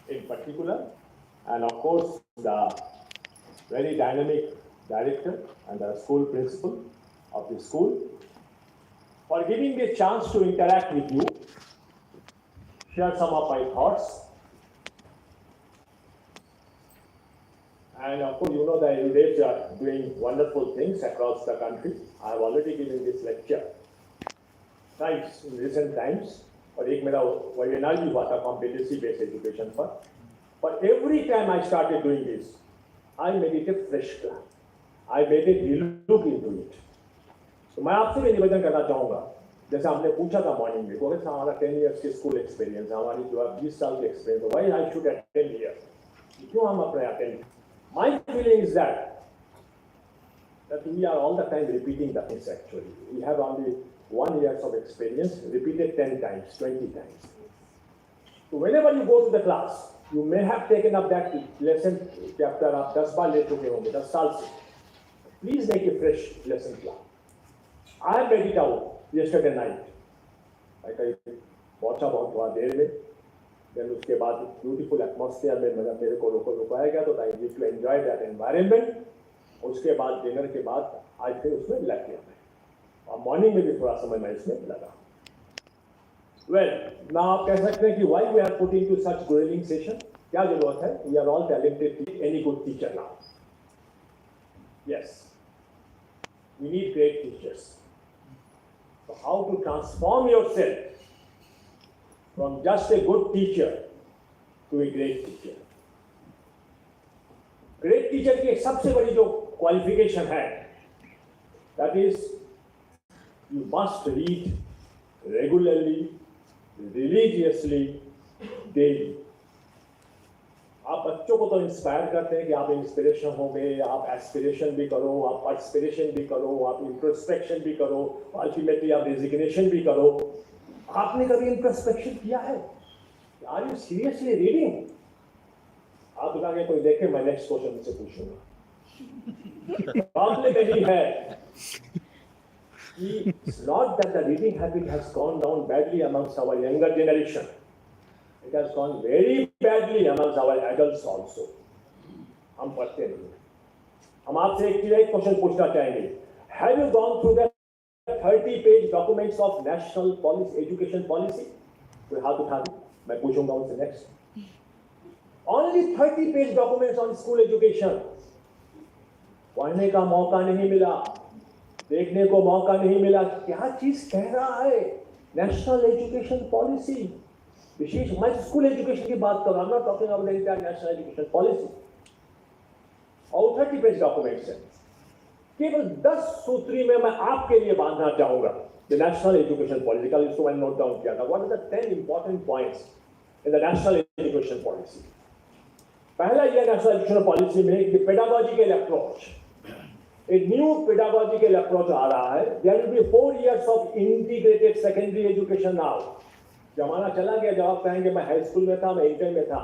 in particular, and of course the very dynamic director and the school principal of the school for giving me a chance to interact with you, share some of my thoughts. And of course, you know the erudites are doing wonderful things across the country. I have already given this lecture twice in recent times. और एक मेरा webinar भी हुआ था competency based education पर. But every time I started doing this, I made it a fresh plan. I made it look into it. तो मैं आपसे भी निवेदन करना चाहूँगा, जैसे आपने पूछा था मॉर्निंग में, वो हमारा 10 years की स्कूल एक्सपीरियंस, हमारी जो 20 साल की experience, why I should attend here? क्यों हम अपने attend? My feeling is that we are all the time repeating the things actually. We have only 1 year of experience, repeated 10 times, 20 times. So whenever you go to the class, you may have taken up that lesson chapter आप 10 बार ले चुके होंगे 10 साल से. Please make a fresh lesson plan. I have made it out yesterday night. I पहुंचा बहुत हुआ देर में. Then उसके बाद beautiful atmosphere में मेरे को रुकाया गया तो I need to enjoy that environment. उसके बाद डिनर के बाद आज फिर उसमें लग गया मैं. और मॉर्निंग में भी थोड़ा समय मैं इसमें लगा. Well, now आप कह सकते हैं कि why we are putting to such grueling session? क्या जरूरत है? We are all talented. Any good teacher now? Yes. We need great teachers. So how to transform yourself from just a good teacher to a great teacher? Great teacher की एक सबसे बड़ी जो qualification है, that is, you must read regularly, religiously, daily. आप बच्चों को तो इंस्पायर करते हैं कि आप इंस्पिरेशन हो गए, आप एस्पिरेशन भी करो, आप पार्टिसिपेशन भी करो, आप इंट्रोस्पेक्शन भी करो, अल्टीमेटली आप रेजिग्नेशन भी करो. आपने कभी इंट्रोस्पेक्शन किया है? Are you seriously reading? आप बताएंगे कोई देखे, मैं नेक्स्ट क्वेश्चन से पूछूंगा. आपने कही है कि it's not that the reading habit has gone down badly amongst our younger generation. It has gone very badly amongst our adults also. हम पढ़ते नहीं. हम आपसे एक क्वेश्चन पूछना चाहेंगे. Have you gone through the 30-page documents of national policy, education policy? कोई हाथ उठा दे, मैं पूछूंगा उनसे next. Only 30-page documents on school education. पढ़ने का मौका नहीं मिला, देखने को मौका नहीं मिला. क्या चीज कह रहा है? National education policy. विशेष मैं स्कूल एजुकेशन की बात कर रहा हूं, talking about entire national education policy. और 30 पेज डॉक्यूमेंट्स हैं. केवल 10 सूत्री में मैं आपके लिए बांधना चाहूंगा द नेशनल एजुकेशन पॉलिसी. कल इसको मैंने नोट डाउन किया था. What are the 10 important points in the national education policy? पहला यह नेशनल एजुकेशन पॉलिसी में द पेडागोजिकल अप्रोच. एक न्यू पेडागोजिकल अप्रोच आ रहा है. There will be 4 years of integrated secondary education now. जमाना चला गया जब आप कहेंगे मैं हाई स्कूल में था, मैं इंटर में था.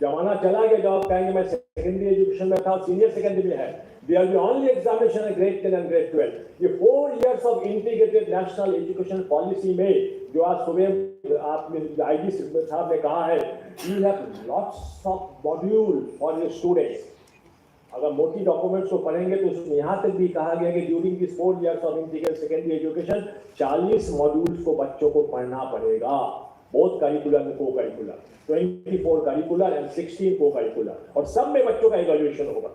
जमाना चला गया जब आप कहेंगे मैं सेकेंडरी एजुकेशन में था, सीनियर सेकेंडरी में है. There will be only examination at grade 10 and grade 12. ये 4 years of integrated national education policy में जो आज सुबह आपने आईजी साहब ने कहा है, you have lots of module for your students. अगर मोटी डॉक्यूमेंट्स को पढ़ेंगे तो उसमें यहाँ तक भी कहा गया कि during this 4 years of integrated secondary education 40 modules को बच्चों को पढ़ना पड़ेगा. बोथ करिकुलर में को करिकुलर, 24 करिकुलर एंड 16 को करिकुलर. और सब में बच्चों का इवैल्यूएशन होगा.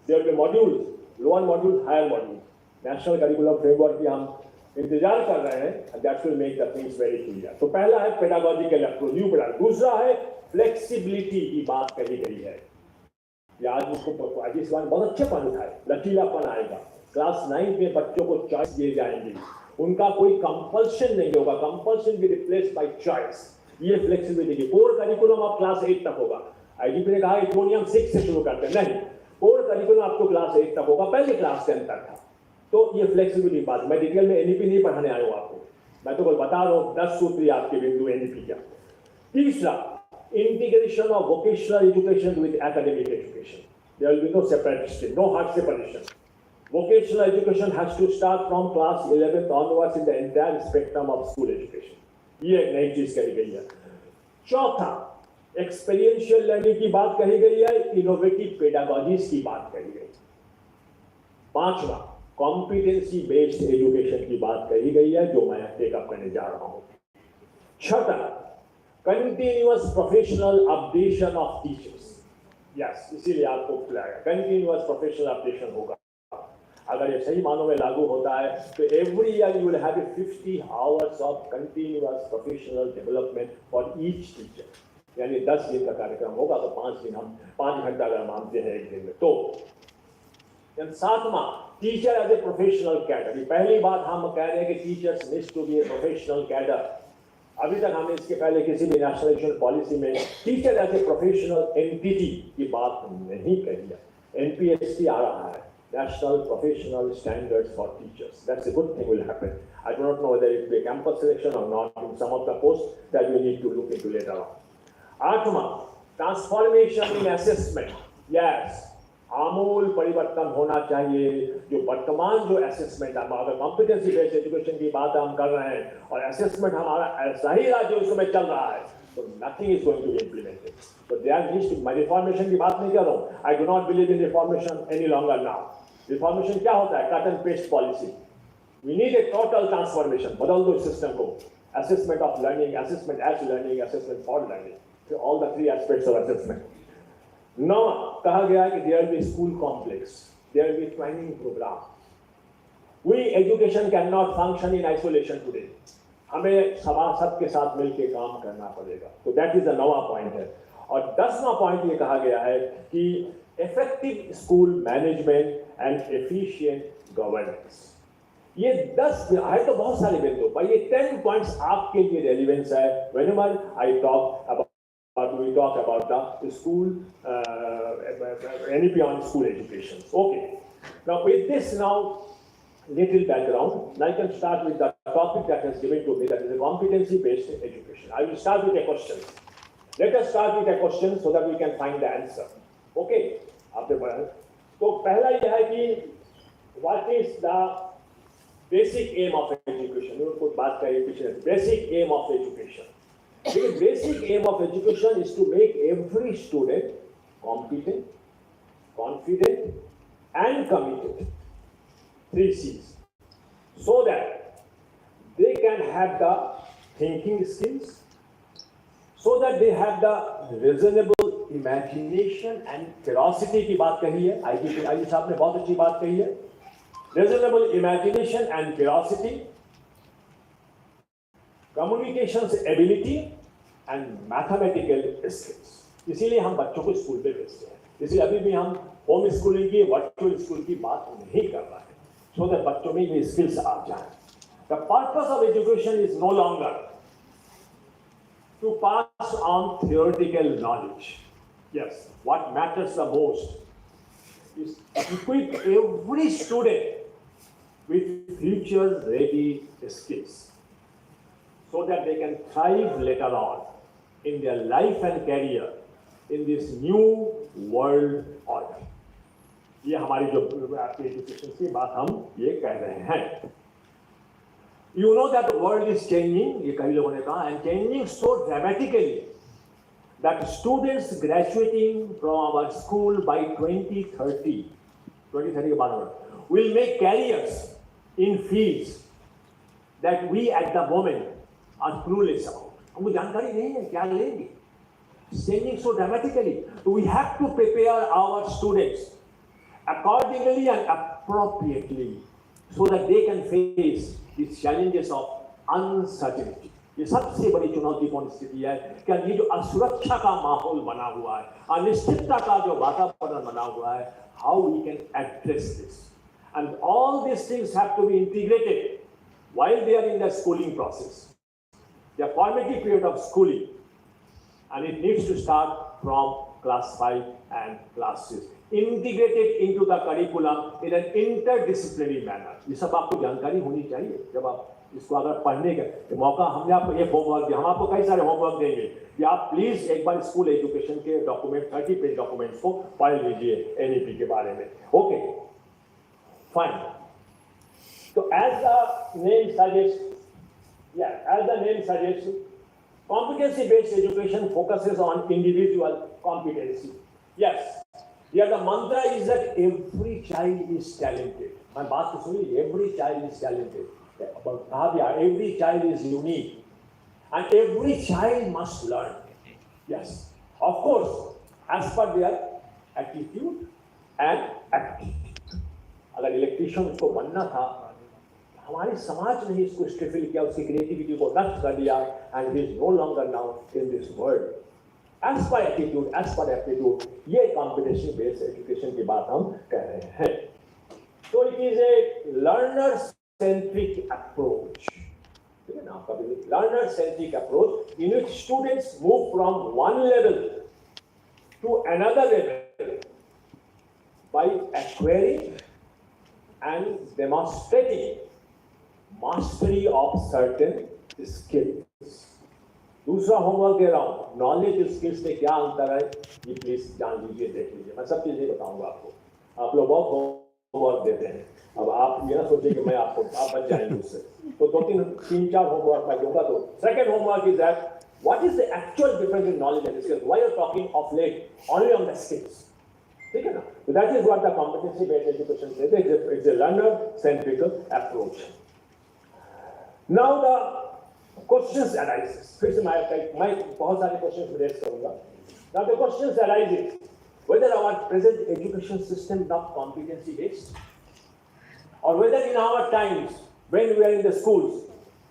There will be modules, lower module, higher module. National curricular framework की हम इंतजार कर रहे हैं. That will make the things very clear. तो पहला है पेडागोजिकल अप्रोच, न्यू पेडागोजी. दूसरा है फ्लेक्सिबिलिटी की बात कही गई है. आज उसको आज इस बार बहुत अच्छे पॉइंट उठाए. लचीलापन आएगा. क्लास 9 में बच्चों को चॉइस दिए जाएंगे. उनका कोई कंपल्शन नहीं होगा. Compulsion be replaced by choice. ये फ्लेक्सिबिलिटी. कोर करिकुलम आप क्लास 8 तक होगा. आईजीपी ने कहा इकोनियम 6 से शुरू करते हैं. नहीं, कोर करिकुलम आपको क्लास 8 तक होगा. पहले क्लास 10 तक था. तो ये फ्लेक्सिबिलिटी बात. मैं डिटेल में एनईपी नहीं पढ़ाने आया हूँ आपको. मैं तो बता रहा हूँ 10 सूत्री आपके बिंदु एनईपी का. तीसरा, integration of vocational education with academic education. There will be no separate stream, no hard separation. Vocational education has to start from class 11th onwards in the entire spectrum of school education. ये एक नई चीज कही गई है. चौथा, experiential learning की बात कही गई है, इनोवेटिव पेडागॉजीज की बात कही गई। पांचवा, कॉम्पिटेंसी बेस्ड एजुकेशन की बात कही गई है, जो मैं टेकअप करने जा रहा हूं। छठा, continuous professional updation of teachers. Yes, इसीलिए आपको बुलाया, कंटिन्यूअस प्रोफेशनल अपडेशन होगा। अगर ये सही मानों में लागू होता है तो every year you will have 50 hours of continuous professional development for each teacher. यानी 10 दिन का कार्यक्रम होगा, तो 5 घंटा अगर मानते हैं एक दिन में। तो सातवां, teacher as a professional cadre. पहली बात हम कह रहे हैं कि teachers needs to be a professional cadre. अभी तक हमने इसके पहले किसी भी नेशनल एजुकेशन पॉलिसी में teacher as a professional entity की बात नहीं कही है। एनपीएसटी आ रहा है, National Professional Standards for Teachers. That's a good thing will happen. I do not know whether it will be a campus selection or not in some of the posts that we need to look into later on. आठवां, transformation in assessment. Yes, आमूल परिवर्तन होना चाहिए। जो वर्तमान जो assessment, अगर competency based education की बात हम कर रहे हैं और असेसमेंट हमारा ऐसा ही राज्य उस समय चल रहा है, तो nothing is going to be implemented. तो देयर नीड्स टू, मैं रिफॉर्मेशन की बात नहीं कर रहा हूँ। I do not believe in reformation any longer now. Reformation क्या होता है? Cut and paste policy. We need a total transformation. बदल दो सिस्टम को, assessment of learning, assessment as learning, assessment for learning, all the 3 aspects of assessment. Now, कहा गया है कि there B school complex, there be training program. We education can not function in isolation today. हमें सबके साथ मिलकर काम करना पड़ेगा। तो दैट इज द 9वां पॉइंट है। और 10वां पॉइंट ये कहा गया है कि effective school management and efficient governance. ये 10 है तो बहुत सारे बिंदु, पर ये 10 पॉइंट्स आपके लिए रेलिवेंस है whenever I talk about we talk about the school NEP on school education. Okay, now with this little background, I can start with the topic that has given to me, that is a competency based education. I will start with a question. Let us start with a question so that we can find the answer. Okay, आपने पढ़ा है तो पहला यह है कि what is the basic aim of education? कुछ बात करें पीछे, basic aim of education. The basic aim of education is to make every student competent, confident, and committed. 3 C's. So that they can have the thinking skills, so that they have the reasonable imagination and curiosity की बात कही है। आई साहब ने बहुत अच्छी बात कही है। Reasonable imagination and curiosity, communication ability and mathematical skills. इसीलिए हम बच्चों को स्कूल पे भेजते हैं। इसलिए अभी भी हम होम स्कूलिंग की, वर्चुअल स्कूल की बात नहीं कर रहे हैं, सो दैट बच्चों में ये स्किल्स आ जाए। The purpose of education is no longer to pass on theoretical knowledge. Yes, what matters the most is equip every student with future ready skills, so that they can thrive later on in their life and career in this new world order. ये हमारी जो आपकी education की बात हम ये कह रहे हैं। You know that the world is changing, ये कई लोगों ने कहा, and changing so dramatically that students graduating from our school by 2030 के बाद will make careers in fields that we at the moment are clueless about. हमको जानकारी नहीं है क्या लेंगे। Changing so dramatically, we have to prepare our students accordingly and appropriately so that they can face the challenges of uncertainty. ये सबसे बड़ी चुनौतीपूर्ण स्थिति है कि ये जो असुरक्षा का माहौल बना हुआ है, अनिश्चितता का जो वातावरण बना हुआ है, how we can address this, and all these things have to be integrated while they are in the schooling process. The formative period of schooling, and it needs to start from class 5 and class 6, integrated into the curriculum in an interdisciplinary manner. ये सब आपको जानकारी होनी चाहिए। जब आप इसको अगर पढ़ने का मौका, हमने आपको एक होमवर्क दिया, हम आपको कई सारे होमवर्क देंगे कि आप प्लीज एक बार स्कूल एजुकेशन के डॉक्यूमेंट 30 पेज डॉक्यूमेंट्स को पढ़ लीजिए एनईपी के बारे में। Okay, fine. तो as the name suggest, as the name suggests, Competency-based education focuses on individual competency. Yes, here the mantra is that every child is talented. My baat to suni, every child is talented. Every child is unique. And every child must learn. Yes, of course, as per their attitude and aptitude. अगर electrician को बनना था, हमारे समाज ने इसको स्ट्रिफिल किया, उसकी क्रिएटिविटी को नष्ट कर दिया, and he is no longer now in this world. As per attitude, as per aptitude, ये competency based education की बात हम कह रहे हैं. So it is a learner centric approach. ठीक है ना, आपका learner centric approach in which students move from one level to another level by acquiring and demonstrating mastery of certain skills. दूसरा होमवर्क दे रहा हूँ, नॉलेज स्किल्स में क्या अंतर है ये प्लीज जान लीजिए, देख लीजिए. मैं सब चीजें बताऊंगा आपको. आप लोग बहुत होमवर्क देते हैं, अब आप ये ना सोचिए कि मैं आप बच जाएंगे उससे. तो तीन चार होमवर्क मैं दूंगा. तो second homework is that what is the actual difference in knowledge and skills. Why you are talking of late only on the skills. ठीक है ना. So that is what the competency based education says. It's a learner centric approach. Now the questions arises. फिर से मैं बहुत सारे questions raise करूंगा. Now the questions arises whether our present education system is not competency based, or whether in our times when we are in the schools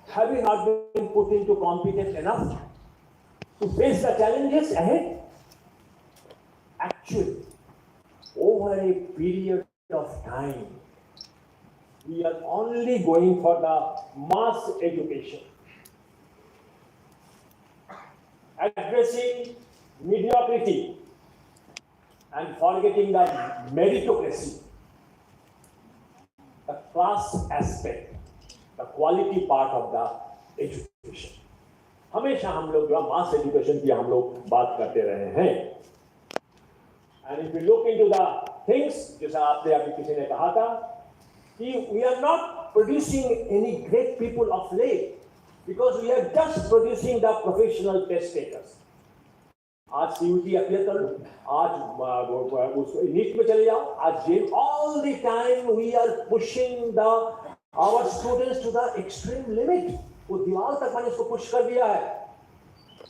have we not been put into competence enough to face the challenges ahead. Actually, over a period of time, we are only going for the mass education, addressing mediocrity and forgetting the meritocracy, the class aspect, the quality part of the education. हमेशा हम लोग जो मास education की हम लोग बात करते रहे हैं. And if you look into the things, जैसा आपने अभी किसी ने कहा था कि we are not producing any great people of late because we are just producing the professional test takers. आज CUT अप्लाई कर लो, आज उसको नीट में चले जाओ, आज jail. All the time we are pushing our students to the extreme limit. वो दीवार तक मैंने इसको पुश कर दिया है.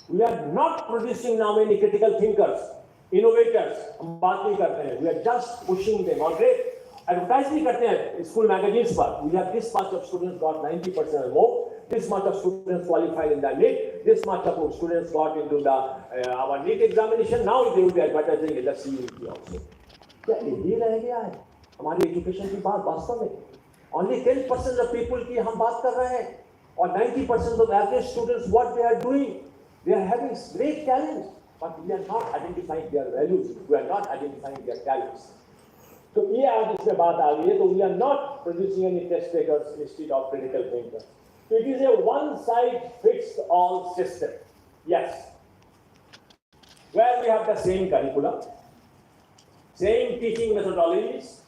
We are not producing now any critical thinkers, innovators. हम बात नहीं करते हैं. We are just pushing them. और great एडवर्टाइज भी करते हैं स्कूल मैगजीन्स पर. We have this much of students got 90% or more. This much of students qualified in the NEET. This much of students got into the our NEET examination. Now they will be advertising in the CUT also. क्या यही रह गया है हमारी education की बात वास्तव में? Only 10% of people की हम बात कर रहे हैं, और 90% of average students what they are doing, they are having great talents, but we are not identifying their values. We are not identifying their talents. तो ये आज इसमें बात आ गई है. तो we are not producing any test takers instead of critical thinkers. So it is a one-size-fits-all system. Yes, where we have the same curriculum, same teaching methodologies,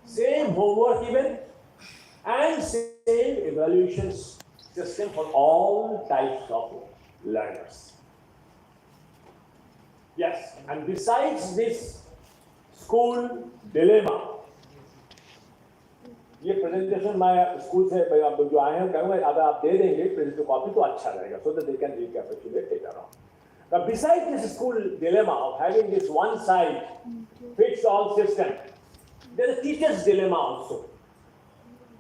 same homework even, and same evaluation system for all types of learners. Yes, and besides this school dilemma, ये presentation मैं school से जो आए हैं कहूँगा अगर आप दे देंगे प्रेजेंटेशन कॉपी तो अच्छा रहेगा, so that they can recapitulate later on. Now, besides this school dilemma of having this one size fits all system, there is a teacher's dilemma also.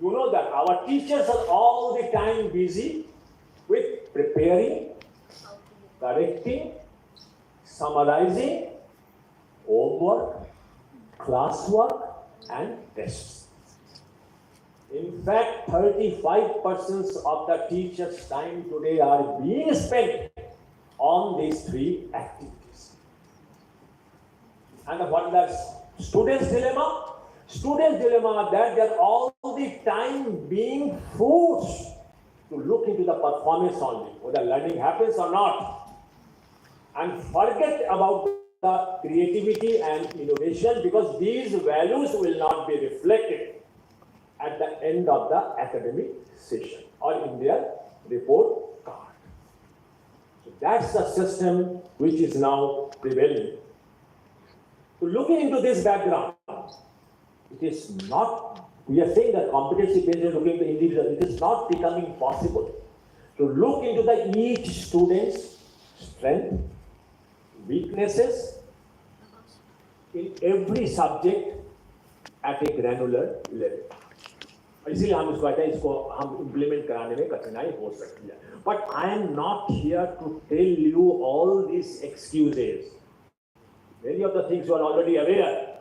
You know that our teachers are all the time busy with preparing, correcting, summarizing, homework, classwork, and tests. In fact, 35% of the teachers' time today are being spent on these three activities. And what is the student's dilemma? Student's dilemma that they are all the time being forced to look into the performance only, whether learning happens or not, and forget about the creativity and innovation, because these values will not be reflected at the end of the academic session or in their report card. So That's the system which is now prevailing. So looking into this background, it is not, we are saying that competency-based looking into individual, it is not becoming possible to look into the each student's strength, weaknesses in every subject at a granular level. इसीलिए हम इसको कहते हैं, इसको हम implement कराने में कठिनाई हो सकती है. But I am not here to tell you all these excuses. Many of the things you are already aware.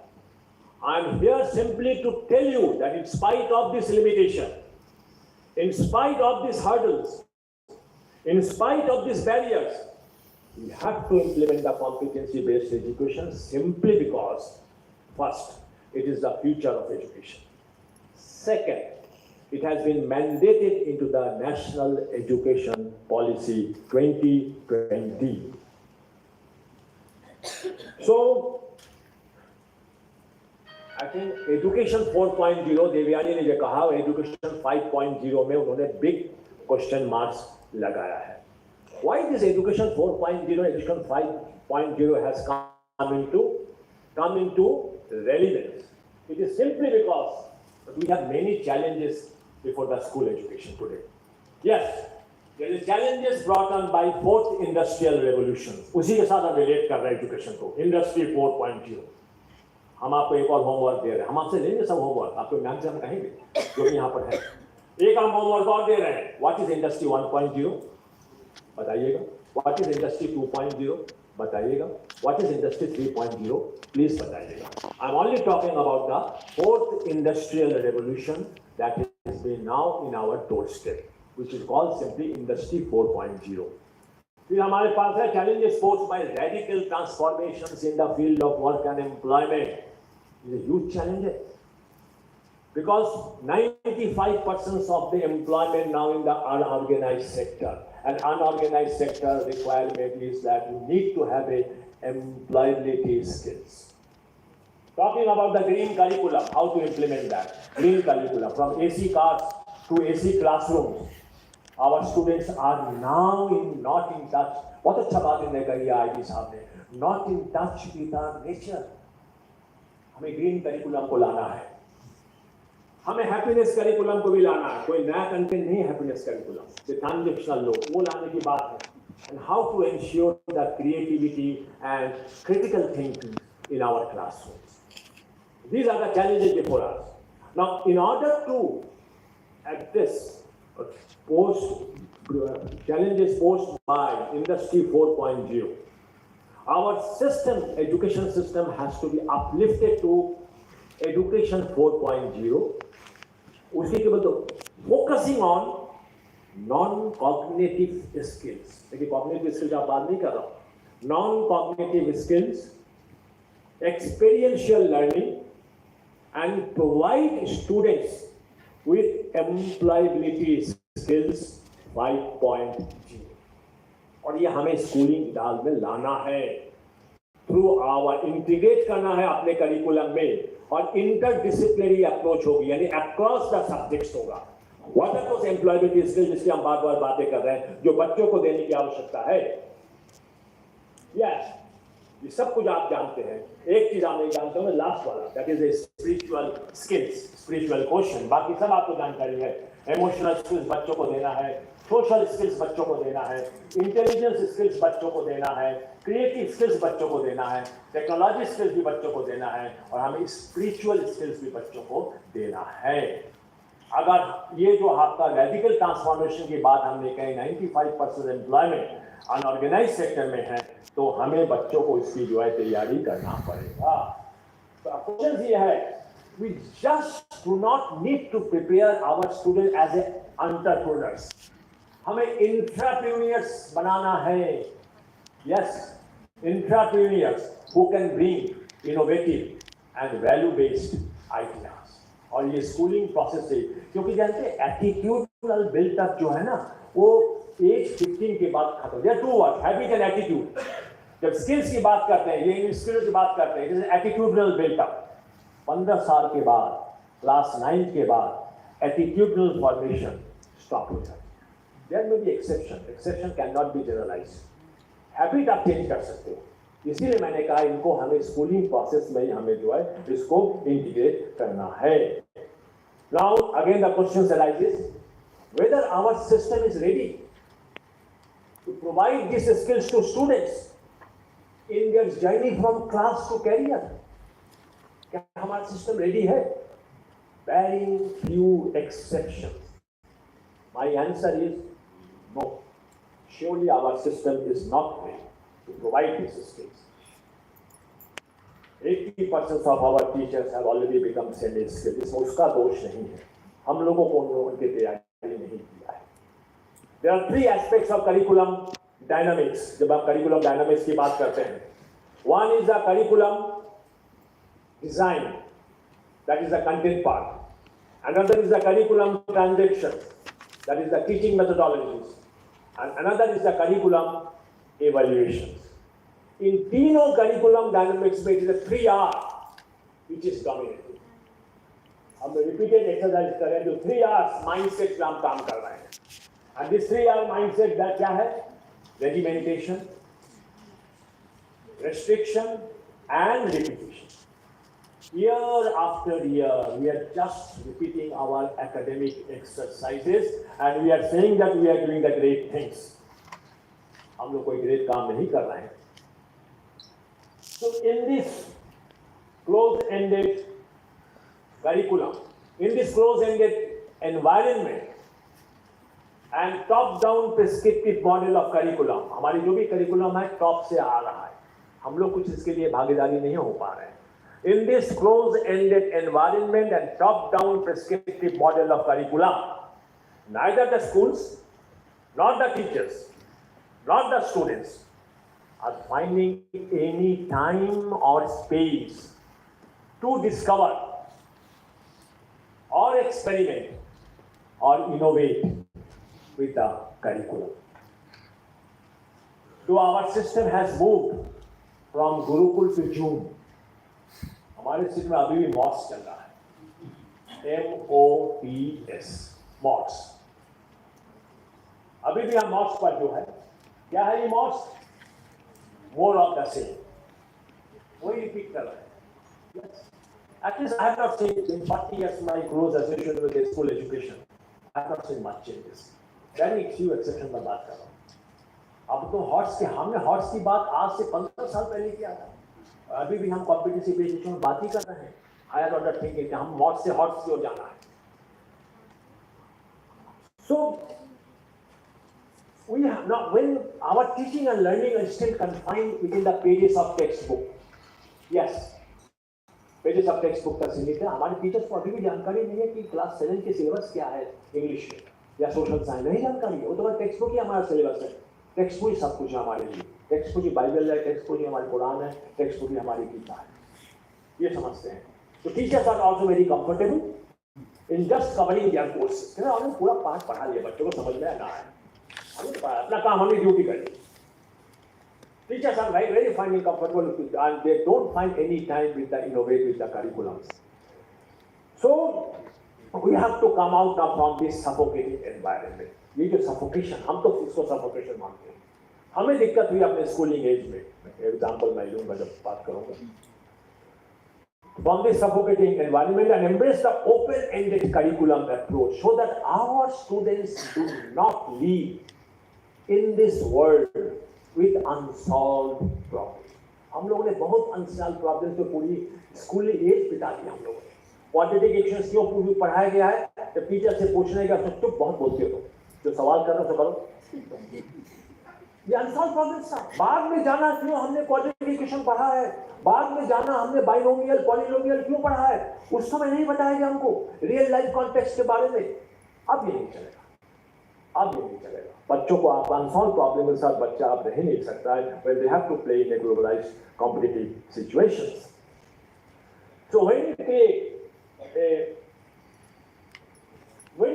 I am here simply to tell you that in spite of this limitation, in spite of these hurdles, in spite of these barriers, we have to implement the competency-based education simply because, first, it is the future of education. Second, it has been mandated into the National Education Policy 2020. So, I think Education 4.0, Devyani ने जो कहा, Education 5.0 में उन्होंने big question marks लगाया है. Why this Education 4.0, Education 5.0 has come into relevance? It is simply because we have many challenges before the school education today. Yes, there are challenges brought on by fourth industrial revolution. उसी के साथ हम relate कर रहे हैं education को. Industry 4.0. हम आपको एक और homework दे रहे हैं. हम आपसे लेंगे सब homework. आपको मैम से हम कहेंगे जो भी यहाँ पर है. एक हम homework और दे रहे हैं. What is Industry 1.0? बताइएगा. What is Industry 2.0? बताइएगा. What is Industry 3.0? Please बताइएगा. I'm only talking about the fourth industrial revolution that has been now in our doorstep, which is called simply Industry 4.0. फिर हमारे पास है challenges posed by radical transformations in the field of work and employment. It is a huge challenge. Because 95% of the employment now in the unorganized sector. And unorganized sector requirement is that you need to have a employability skills. Talking about the green curriculum, how to implement that. Green curriculum, from AC cars to AC classrooms. Our students are now not in touch. बहुत अच्छा बात इन्होंने कही है ID साहब ने. Not in touch with our nature. हमें green curriculum को लाना है. हमें हैप्पीनेस करिकुलम को भी लाना है. कोई नया कंटेंट नहीं, happiness curriculum, the transactional load, वो लाने की बात है. And how to ensure the creativity and critical thinking in our classrooms. These are the challenges before us. Now in order to address challenges posed by Industry 4.0, our system, education system has to be uplifted to Education 4.0. उसके केवल तो focusing on non-cognitive skills. देखिए cognitive skills आप बात नहीं कर रहा हूँ. Non-cognitive skills, experiential learning, and provide students with employability skills 5.0. और ये हमें स्कूलिंग डाल में लाना है. थ्रू आवर इंटीग्रेट करना है अपने करिकुलम में. और इंटरडिसिप्लिनरी अप्रोच होगी, यानी अक्रॉस द सब्जेक्ट्स होगा. What are those employability skills जिसकी हम बार बार बातें कर रहे हैं, जो बच्चों को देने की आवश्यकता है. यस, ये सब कुछ आप जानते हैं. एक चीज आप नहीं जानते हो, लास्ट वाला, that is a spiritual skills, spiritual question. बाकी सब आपको जानकारी है. इमोशनल स्किल्स बच्चों को देना है, सोशल स्किल्स बच्चों को देना है, इंटेलिजेंस स्किल्स बच्चों को देना है, क्रिएटिव स्किल्स बच्चों को देना है, टेक्नोलॉजी स्किल्स भी बच्चों को देना है, और हमें स्पिरिचुअल स्किल्स भी बच्चों को देना है. अगर ये जो आपका रेडिकल ट्रांसफॉर्मेशन की बात हमने कही, 95% एम्प्लॉयमेंट अनऑर्गेनाइज सेक्टर में है, तो हमें बच्चों को इसकी जो है तैयारी करना पड़ेगा. तो क्वेश्चन ये है, we just do not need to prepare our students as a entrepreneurs. हमें इंट्राप्रेन्योर्स बनाना है. Yes, entrepreneurs who can bring innovative and value-based ideas. और ये स्कूलिंग प्रोसेस से, क्योंकि जानते हैं एटीट्यूडल बिल्टअप जो है ना, वो एज 15 के बाद खत्म हो. Two word, habit and attitude. जब स्किल्स की बात करते हैं, ये स्किल्स की बात करते हैं, जैसे एटीट्यूडल बिल्टअप 15 साल के बाद, क्लास 9 के बाद एटीट्यूडल फॉर्मेशन स्टॉप हो जाता है. There may be exception. Exception cannot be generalized. Habit आप चेंज कर सकते हो। इसीलिए मैंने कहा इनको हमें स्कूलिंग प्रोसेस में ही हमें जो है इसको इंटीग्रेट करना है। Now again the question arises whether our system is ready to provide these skills to students in their journey from class to career. क्या हमारा सिस्टम रेडी है? Very few exceptions. My answer is no. Surely our system is not ready to provide these skills. 80% of our teachers have already become semi-skilled. इसमें उसका दोष नहीं है, हम लोगों को उनके तैयारी नहीं किया है। There are 3 aspects of curriculum dynamics. जब आप curriculum dynamics की बात करते हैं, one is the curriculum design, that is the content part. Another is the curriculum transaction, that is the teaching methodologies. And another is the curriculum evaluations. In तीनों curriculum dynamics में it is a 3R which is dominating. हम repeated exercise कर रहे हैं, जो 3R's mindset पे हम काम कर रहे हैं. And this 3R mindset that क्या है? Regimentation, restriction and repetition. Year after year, we are just repeating our academic exercises and we are saying that we are doing the great things. हम लोग कोई great काम नहीं कर रहे हैं. So in this close-ended curriculum, in this close-ended environment and top-down prescriptive model of curriculum, हमारी जो भी curriculum है top से आ रहा है. हम लोग कुछ इसके लिए भागीदारी नहीं हो पा रहे हैं. In this close-ended environment and top-down prescriptive model of curriculum, neither the schools, nor the teachers, nor the students are finding any time or space to discover or experiment or innovate with the curriculum. So our system has moved from Gurukul to June. हमारे system में अभी भी मॉक्स चल रहा है, MOPS, मॉक्स। अभी भी हम मॉक्स पर जो है, क्या है ये मॉक्स? मोर ऑफ द सेम, वही रिपीट कर रहे हैं। At least I have not seen in 40 years my close association with the school education, I have not seen much changes. Very few exceptions मैं बात कर रहा हूँ। अब तो हॉट्स के, हमने हॉट्स की बात आज से 15 साल पहले किया था। अभी भी हम कॉम्पिटिटिव एजुकेशन में बात ही कर रहे हैं, हायर ऑर्डर थिंकिंग कि हम मॉड से हॉट्स की ओर जाना है। So we have not, when our teaching and learning is still confined within the pages of textbook. Yes, pages of text book तक सीमित है। हमारे टीचर्स को अभी भी जानकारी नहीं है कि क्लास 7 के सिलेबस क्या है इंग्लिश में या सोशल साइंस, नहीं जानकारी है। वो तो टेक्स्ट बुक ही हमारा सिलेबस है, टेक्स्ट बुक ही सब कुछ है हमारे लिए। टेक्स्ट बुक ही बाइबल है, टेक्स्ट बुक ही हमारी कुरान है, टेक्स्ट बुक ही हमारी गीता है, ये समझते हैं। तो teachers are also very comfortable in just covering their courses. हमने पूरा पाठ पढ़ा लिया, बच्चों को समझ में आना है, हमने पढ़ा, अपना काम हमने ड्यूटी करी। Teachers are very finding comfortable and they don't find any time with the innovate with the curriculums. So we have to come out now from this suffocating environment. ये जो suffocation, हम तो इसको suffocation मानते हैं। हमें दिक्कत हुई अपने स्कूलिंग एज में, एग्जाम्पल मैं लूँगा जब बात करूँगा। From this suffocating environment and embrace the open-ended curriculum approach so that our students do not live in this world with unsolved problems. हम लोगों ने बहुत अनसॉल्व प्रॉब्लम्स पे पूरी स्कूल एज बिता दी हम लोगों ने। क्वाड्रेटिक एक्शंस क्यों पूरी पढ़ाया गया है? जब टीचर से पूछने का तो बहुत बोलते हो, जो सवाल कर रहे हो करो। ये अनसॉल्व प्रॉब्लम्स था। बाद में जाना क्यों हमने क्वाड्रेटिक इक्वेशन पढ़ा है, बाद में जाना हमने बाइनोमियल पॉलिनोमियल क्यों पढ़ा है, उस समय नहीं बताया गया हमको रियल लाइफ कॉन्टेक्स्ट के बारे में। अब ये नहीं चलेगा, अब ये नहीं चलेगा। बच्चों को आप अनसॉल्व प्रॉब्लम के साथ बच्चा आप रह नहीं सकता है when they have to play in a globalized competitive situations. So when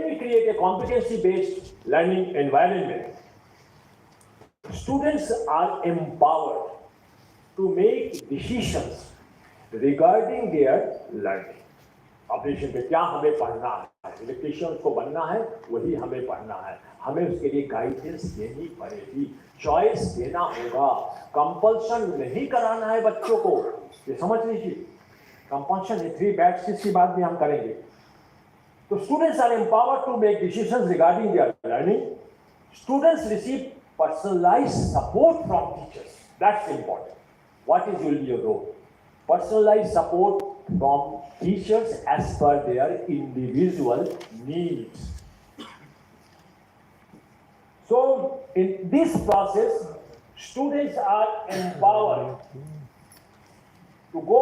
we create a competency based learning environment, students are empowered to make decisions regarding their learning. Operation पे क्या हमें पढ़ना है, इलेक्ट्रीशियन को बनना है, वही हमें पढ़ना है, हमें उसके लिए गाइडेंस देनी पड़ेगी, चॉइस देना होगा, कंपल्शन नहीं कराना है बच्चों को, ये समझ लीजिए। कंपल्शन है 3 बैड चीज की बात भी हम करेंगे। तो students are empowered to make decisions regarding their learning, students receive personalized support from teachers, that's important. What is will be your role? Personalized support from teachers as per their individual needs. So, in this process, students are empowered to go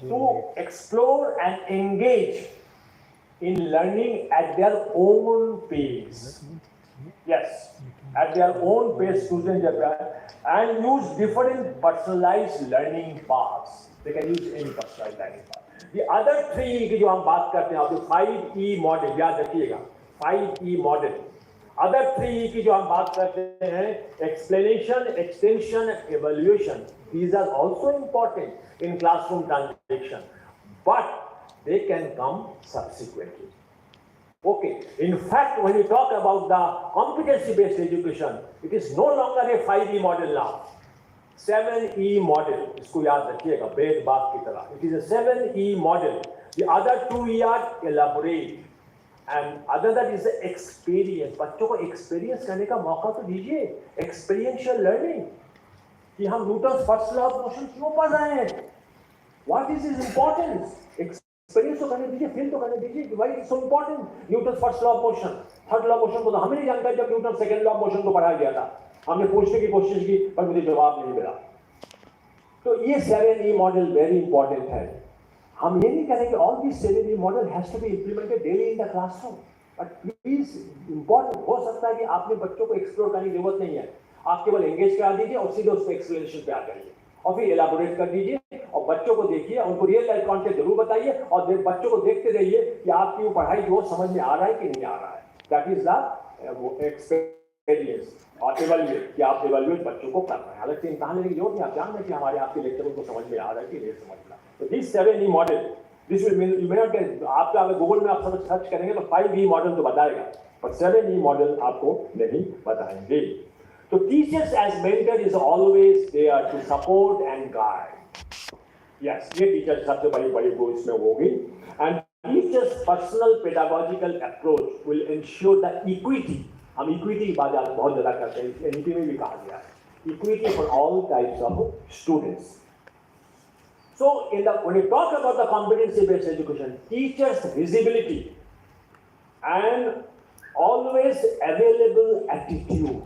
to explore and engage in learning at their own pace. Yes, at their own pace, students and use different personalized learning paths. They can use any personalized learning path. The other 3 की जो हम बात करते हैं, 5E model, याद रखिएगा 5E model. Other 3 की जो हम बात करते हैं, explanation, extension, evaluation, these are also important in classroom transition, but they can come subsequently. Okay, in fact, when you talk about the competency-based education, it is no longer a 5E model now. 7E model, इसको याद रखिएगा, bread बाग की तरह. It is a 7E model. The other 2E are elaborate, and other that is the experience. बच्चों को experience करने का मौका तो दीजिए, experiential learning. कि हम Newton's first law of motion क्यों पढ़ रहे हैं? What is its importance? Experience तो करने दीजिए, फील तो करने दीजिए कि भाई it's so important. Newton first law of motion, third law of motion को तो हमें नहीं जानता जब Newton second law of motion को पढ़ाया गया था. हमने पूछने की कोशिश की पर मुझे जवाब नहीं मिला. तो ये 7E मॉडल वेरी इंपॉर्टेंट है. हम ये नहीं करेंगे all this 7E model has to be implemented daily in the classroom, but please important हो सकता है कि आपने बच्चों को एक्सप्लोर करने की जरूरत नहीं है. आप केवल एंगेज करा दीजिए और सीधे उसको एक्सप्लेनेशन पे आ जाइए और फिर एलाबोरेट कर दीजिए और बच्चों को देखिए, उनको रियल लाइफ कॉन्टेक्ट जरूर बताइए और बच्चों को देखते रहिए कि आपकी वो पढ़ाई जो समझ में आ रहा है कि नहीं आ रहा है. That is the experience. और एवल्यूएट कि आप एवल्यूएट बच्चों को कर रहे हैं. हालांकि इम्तहान लेने की जरूरत नहीं, आप जान रहे हैं कि हमारे आपके लेक्चर को समझ में आ रहा है कि नहीं समझ रहा. तो this 7E model, this will mean you may not gate, आपका अगर गूगल में आप सर्च करेंगे तो 5E मॉडल तो बताएगा, पर 7E मॉडल आपको नहीं बताएंगे. So teachers as mentor is always there to support and guide. Yes, ये teacher सबसे बड़ी वो इसमें होगी. And teachers' personal pedagogical approach will ensure the equity. हम equity की बात बहुत ज़्यादा करते हैं, NP में भी कहा गया है. Equity for all types of students. So when you talk about the competency-based education, teachers' visibility and always available attitude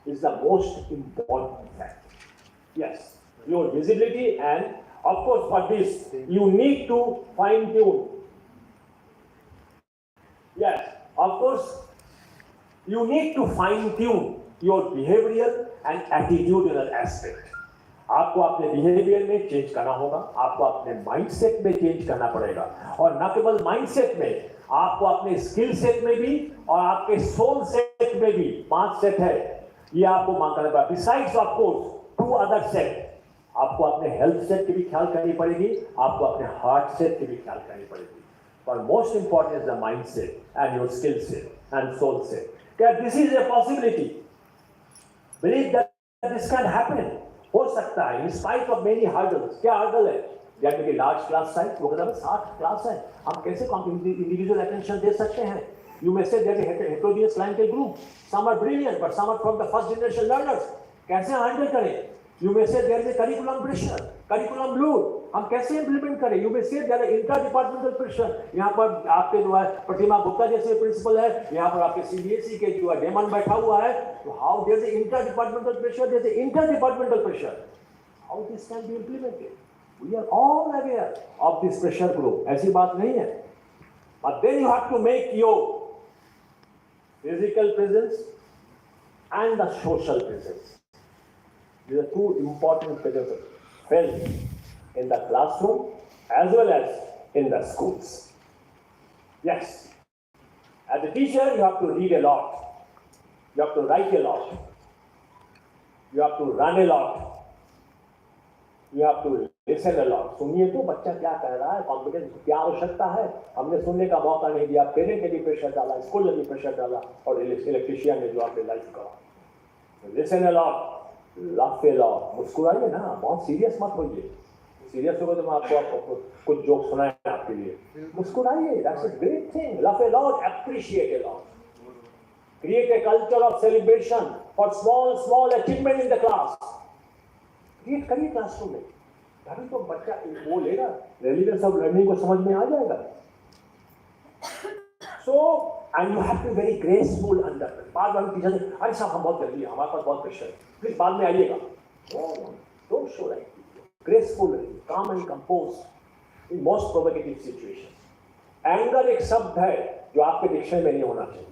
is the most important factor. Yes, your visibility, and of course for this you need to fine tune. Yes, of course you need to fine tune your behavioral and attitudinal aspect. आपको अपने behaviour में change करना होगा, आपको अपने mindset में change करना पड़ेगा, और न केवल माइंडसेट में, आपको अपने स्किल सेट में भी और आपके सोल सेट में भी. 5 सेट है, ये आपको मान करना पड़ेगा. Besides of course 2 other set. आपको अपने हेल्थ सेट की भी ख्याल करनी पड़ेगी, आपको अपने हार्ट सेट की भी ख्याल करनी पड़ेगी. पर most important is the mind set and your skill set and soul set. क्या this is a possibility? Believe that this can happen. हो सकता है in spite of many hurdles. क्या हर्डल है? जैसे कि लार्ज क्लास साइज, वो कहता है 60 क्लास है, हम कैसे इंडिविजुअल अटेंशन दे सकते हैं? You may say there is a heterogeneous clientele group. Some are brilliant, but some are from the first generation learners. कैसे हैंडल करें? You may say there is a curriculum pressure, curriculum load. हम कैसे implement करें? You may say there is inter-departmental pressure. यहाँ पर आपके जो है प्रतिमा गुप्ता जैसे प्रिंसिपल है, यहाँ पर आपके CBSE के जो है डेमन बैठा हुआ है. तो how there is a inter-departmental pressure? There is a inter-departmental pressure. How this can be implemented? We are all aware of this pressure group. ऐसी बात नहीं है. But then you have to make your physical presence and the social presence. These are 2 important presences felt in the classroom as well as in the schools. Yes, as a teacher you have to read a lot, you have to write a lot, you have to run a lot, you have to listen a lot, सुनिए तो बच्चा क्या कह रहा है, competence क्या आवश्यकता है। हमने सुनने का मौका नहीं दिया, पेरेंट ने भी प्रेशर डाला, स्कूल ने भी प्रेशर डाला, और इलेक्ट्रिशियन ने जो आपने लाइफ करा। Listen a lot, laugh a lot, मुस्कुराइए ना, बहुत सीरियस मत होइए। सीरियस होगा तो मैं आपको कुछ जोक सुनाए आपके लिए, मुस्कुराइए, that's a great thing. Laugh a lot, appreciate a lot, create a culture of celebration for small achievement in the class, create करिए क्लासरूम में, तभी तो बच्चा वो लेगा, रेलिवेंस ऑफ लर्निंग को समझ में आ जाएगा। So and you have to very graceful अंदर। बाद में टीचर से, अरे साहब हम बहुत जल्दी है, हमारे पास बहुत प्रेशर है, प्लीज बाद में आइएगा। डोंट शो लाइक, ग्रेसफुल, काम and compose in most provocative situation. Anger एक शब्द है जो आपके डिक्शनरी में नहीं होना चाहिए।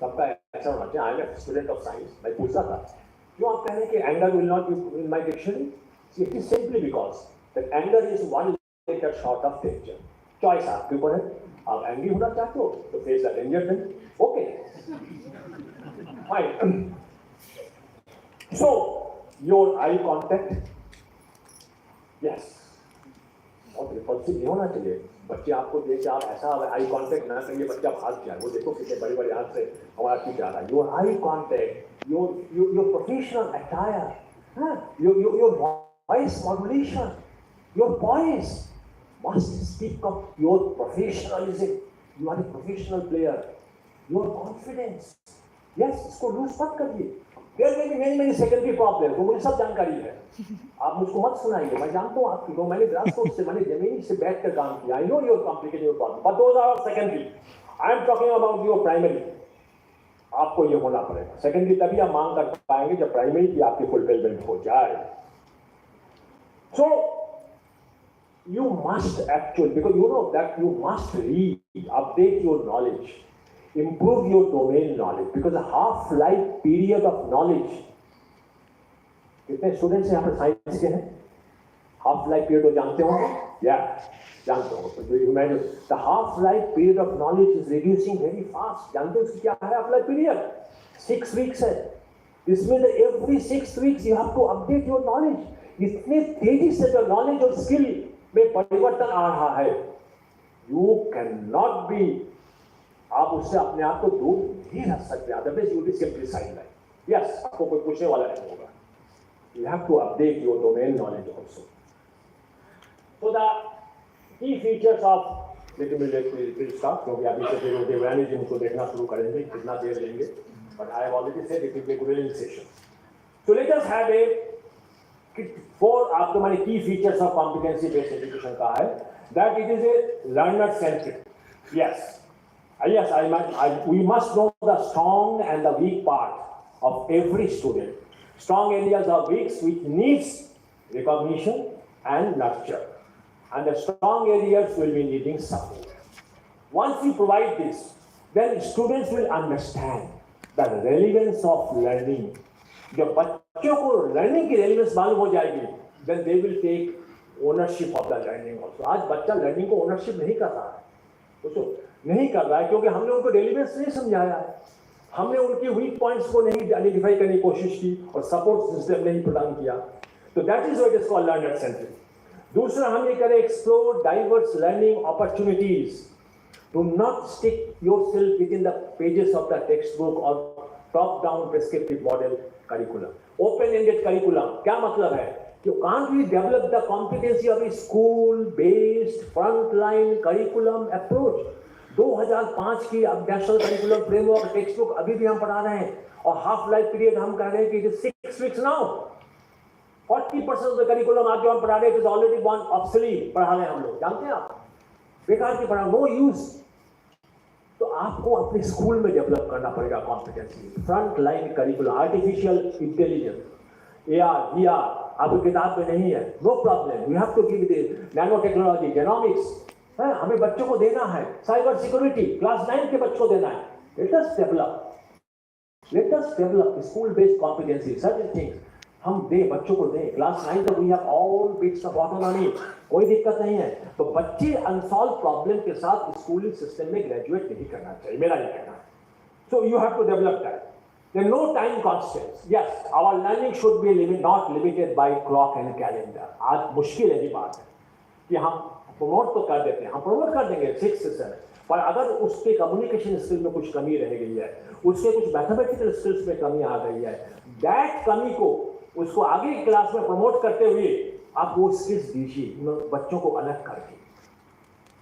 सबका ऐसा होना चाहिए। I am student of science, मैं पूछता था क्यों आप कह रहे हैं कि anger will not be in my dictionary? It is simply because that anger is one letter short of danger. Choice आपके ऊपर है, आप एंग्री होना चाहते हो तो face the danger then, okay fine. So your eye contact, yes, बहुत repulsive नहीं होना चाहिए। बच्चे आपको देख के आप ऐसा आई कांटेक्ट ना करिए, बच्चा भाग जाए। वो देखो कितने बड़े बड़े हाथ से हमारा टीचर आ रहा है। Your eye contact, your professional attire, your voice modulation, your voice must speak of your professionalism. You are a professional player, your confidence, yes, इसको लूज मत करिए। There may be many secondary problem, तो मुझे सब जानकारी है, आप मुझको मत सुनाइए, मैं जानता हूँ आपकी, मैंने ग्रासरूट से, मैंने जमीन से बैठ कर काम किया। I know your complicated your problem, but those are secondary. I am talking about your primary. आपको ये होना पड़ेगा। सेकेंडरी तभी आप मांग कर पाएंगे जब प्राइमरी की आपकी फुलफिलमेंट हो जाए। So you must actually, because you know that you must read, update your knowledge, improve your domain knowledge, because the half life period of knowledge, कितने स्टूडेंट्स यहाँ पर साइंस के हैं? हाफ लाइफ पीरियड तो जानते हो? या जानते हो? The half life period of knowledge is reducing very fast. जानते हो इसकी क्या है हाफ लाइफ पीरियड? 6 वीक्स है। इसमें every 6 weeks you have to update your knowledge. इतने तेजी से जो नॉलेज और स्किल में परिवर्तन आ रहा है, यू कैन नॉट बी, आप उससे अपने आप को दूर नहीं रख सकते। Otherwise you will simply sideline. Yes, आपको कोई पूछने वाला नहीं होगा। You have to update your domain knowledge also. So the key features of, let me start, क्योंकि अभी से फिर देवरानी जी उनको देखना शुरू करेंगे, कितना देर लेंगे, but I have already said it will be a grilling session. So let us have a 4 आपको मैंने key features of competency based education कहा है, that it is a learner centric. Yes, we must know the strong and the weak part of every student. Strong areas are weak, which needs recognition and nurture, and the strong areas will be needing support. Once you provide this, then students will understand the relevance of learning. जब बच्चों को learning की relevance मालूम हो जाएगी, then they will take ownership of the learning also. आज बच्चा learning को ownership नहीं कर रहा है, तो नहीं कर रहा है क्योंकि हमने उनको relevance नहीं समझाया है, हमने उनकी वीक पॉइंट्स को नहीं आइडेंटिफाई करने की कोशिश की और सपोर्ट सिस्टम नहीं प्रदान किया। तो that is what is called learner centric. दूसरा हम ये करें, explore diverse learning opportunities. Do not stick yourself within the pages of the text book और top down prescriptive model curriculum. Open ended curriculum क्या मतलब है कि can't we develop the competency of a school based frontline curriculum approach. 2005 की अब national curriculum framework text book अभी भी हम पढ़ा रहे हैं और हाफ लाइफ पीरियड हम कह रहे हैं कि 6 weeks now. 40% of the curriculum आज जो हम पढ़ा रहे हैं इज ऑलरेडी गॉन ऑब्सोलीट, पढ़ा रहे हैं हम लोग, जानते हैं आप, बेकार की पढ़ा, नो यूज। तो आपको अपने स्कूल में डेवलप करना पड़ेगा competency, front line curriculum, artificial intelligence, AR, VR आपकी किताब में नहीं है, no problem, you have to give this, nano technology, genomics हमें बच्चों को देना है, साइबर सिक्योरिटी क्लास 9 के बच्चों को देना है। Let us develop school based competency, such things हम दें, बच्चों को दें। क्लास 9 तक we have all bits of autonomy, कोई दिक्कत नहीं है। तो बच्चे अनसॉल्व प्रॉब्लम के साथ स्कूलिंग सिस्टम में ग्रेजुएट नहीं करना चाहिए, मेरा नहीं कहना है। So you have to develop that. There are no time constraints. Yes, our learning should be not limited by clock and calendar. आज मुश्किल है ये बात है कि हम प्रमोट तो कर देते हैं, हम प्रमोट कर देंगे 6 से 7, पर अगर उसके कम्युनिकेशन स्किल में कुछ कमी रह गई है, उसके कुछ मैथमेटिकल स्किल्स में कमी आ गई है, दैट कमी को उसको आगे की क्लास में प्रमोट करते हुए आप वो स्किल्स दीजिए बच्चों को अलग करके।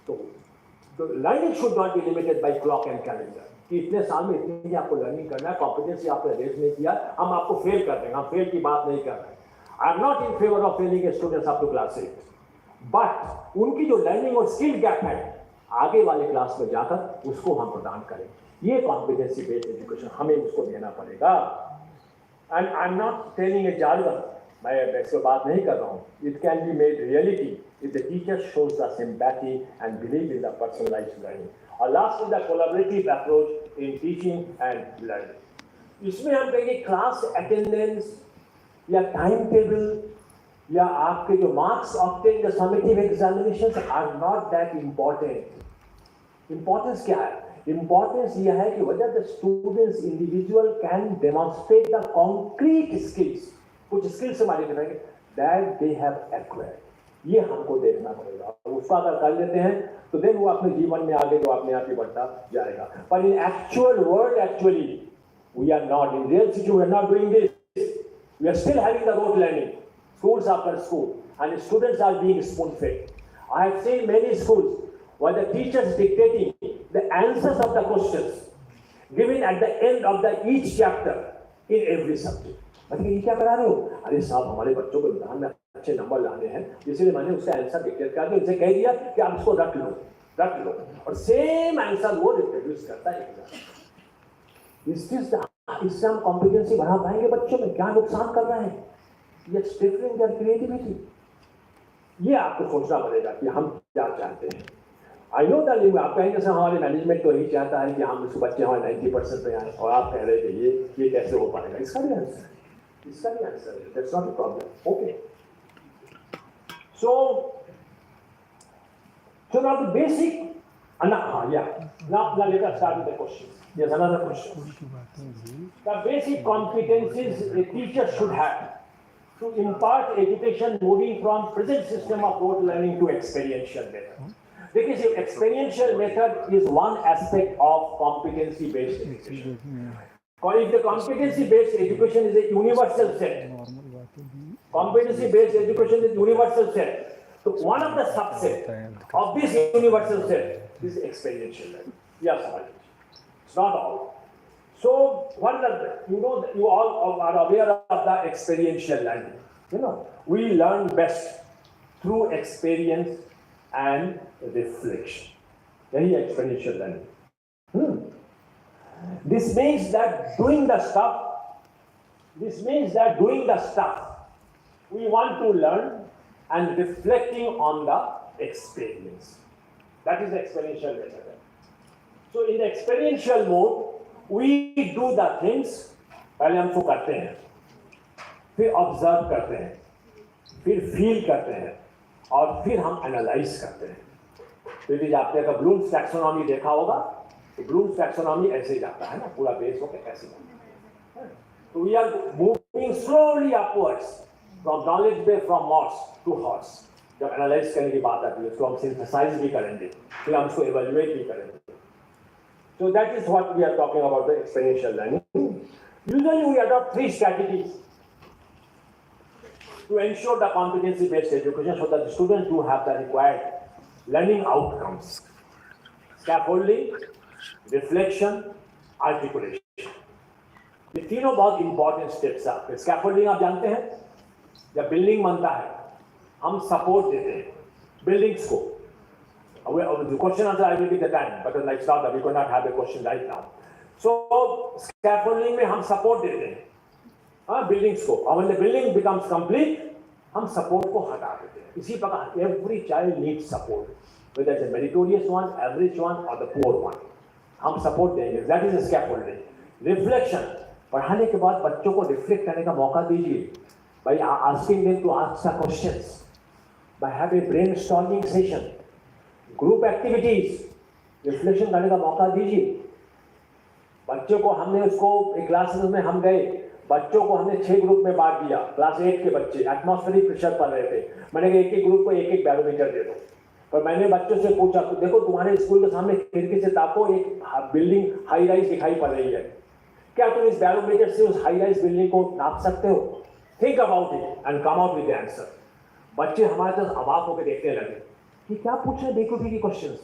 तो learning should not be limited by clock and calendar कि इतने साल में इतनी ही आपको लर्निंग करना है, कॉम्पिटेंसी आपने रेज नहीं किया, हम आपको फेल कर देंगे। हम फेल की बात नहीं कर रहे हैं। I am not in favour of failing students up to class 8, बट उनकी जो लर्निंग और स्किल गैप है आगे वाले क्लास में जाकर उसको हम प्रदान करें। ये कॉम्पिटेंसी बेस्ड एजुकेशन हमें उसको देना पड़ेगा। And I am not telling a jargon, मैं इससे बात नहीं कर रहा हूँ। It can be made reality if the teacher shows the sympathy and believe in the personalized learning. और last is the collaborative approach in teaching and learning. इसमें हम कहेंगे क्लास अटेंडेंस या टाइम टेबल या आपके जो marks obtain the summative examinations are not that important. Importance क्या है? इम्पोर्टेंस यह है कि whether the students individual can demonstrate the concrete skills, कुछ स्किल्स हमारे करेंगे that they have acquired, ये हमको देखना पड़ेगा। उसका अगर कर लेते हैं तो देन वो अपने जीवन में आगे जो अपने आप ही बढ़ता जाएगा। पर in actual world actually we are not in real situation, we are not doing this, we are still having the rote learning, schools after school, and students are being spoon fed. I have seen many schools where the teachers dictating the answers of the questions given at the end of the each chapter in every subject. मतलब ये क्या करा रहे हो? अरे साहब हमारे बच्चों को एग्जाम में अच्छे नंबर लाने हैं, इसलिए मैंने उसका आंसर डिक्लेयर कर दिया, उसे कह दिया कि आप इसको रख लो, और सेम आंसर वो रिप्रोड्यूस करता है एग्जाम। इससे हम कॉम्पिटेंसी बढ़ा पाएंगे बच्चों में? क्या नुकसान कर रहे हैं? ये स्टिफनिंग देयर क्रिएटिविटी। ये आपको सोचना पड़ेगा कि हम क्या चाहते हैं। आई नो दैट आप कहेंगे सर हमारे मैनेजमेंट तो यही चाहता है कि हम इसको बच्चे हमारे 90% पे आए, और आप कह रहे हैं कि ये कैसे हो पाएगा? इसका भी आंसर है, that's not a problem. Okay, so now the basic now let us start with the questions. There's another question. The basic competencies a teacher should have to impart education moving from present system of rote learning to experiential method. Because experiential method is one aspect of competency based education. If the competency based education is a universal set, competency based education is universal set. So one of the subsets of this universal set is experiential learning. Yes, it's not all. So what you all are aware of the experiential learning. We learn best through experience and reflection. Very experiential learning. This means that doing the stuff we want to learn and reflecting on the experience. That is the experiential method. So in the experiential mode, we do the things, पहले हम तो करते हैं, फिर observe करते हैं, फिर feel करते हैं, और फिर हम एनालाइज करते हैं। तो यदि आपने अगर ब्लूम्स टैक्सोनॉमी देखा होगा, तो ब्लूम्स टैक्सोनॉमी ऐसे ही जाता है ना, पूरा बेस होकर ऐसे जाता है। तो we are moving slowly upwards from knowledge base from moss to horse. जब एनालाइज करने की बात आती है उसको हम सिंथेसाइज भी करेंगे, फिर हम उसको इवैल्यूएट भी करेंगे। So that is what we are talking about, the experiential learning. Usually we adopt 3 strategies to ensure the competency-based education so that the students do have the required learning outcomes. Scaffolding, reflection, articulation. ये तीनों बहुत important steps हैं। Scaffolding आप जानते हैं, जब building बनता है हम सपोर्ट देते हैं बिल्डिंग्स को। The question answer I will give the time, but like not that we could not have a question right now. So scaffolding में हम support देते हैं buildings को, और when the building becomes complete, हम support को हटा देते हैं। इसी प्रकार every child needs support, whether it's a meritorious one, average one, or the poor one. हम support देंगे, that is a scaffolding. Reflection, पढ़ाने के बाद बच्चों को reflect करने का मौका दीजिए by asking them to ask some questions, by having a brainstorming session. Group activities, reflection करने का मौका दीजिए। बच्चों को हमने उसको एक क्लासेस में हम गए, बच्चों को हमने 6 ग्रुप में बांट दिया, क्लास 8 के बच्चे एटमॉस्फेरिक प्रेशर पढ़ रहे थे। मैंने कहा एक एक ग्रुप को एक एक बैरोमीटर दे दो। पर मैंने बच्चों से पूछा तो देखो तुम्हारे स्कूल के सामने खिड़की से ताको एक बिल्डिंग हाई राइज दिखाई पड़ रही है, क्या तुम इस बैरोमीटर से उस हाई राइज बिल्डिंग को नाप सकते हो? Think about it and come out with the answer. बच्चे हमारे तरफ अवाक होकर देखने लगे कि क्या पूछ रहे बेवकूफी की क्वेश्चंस,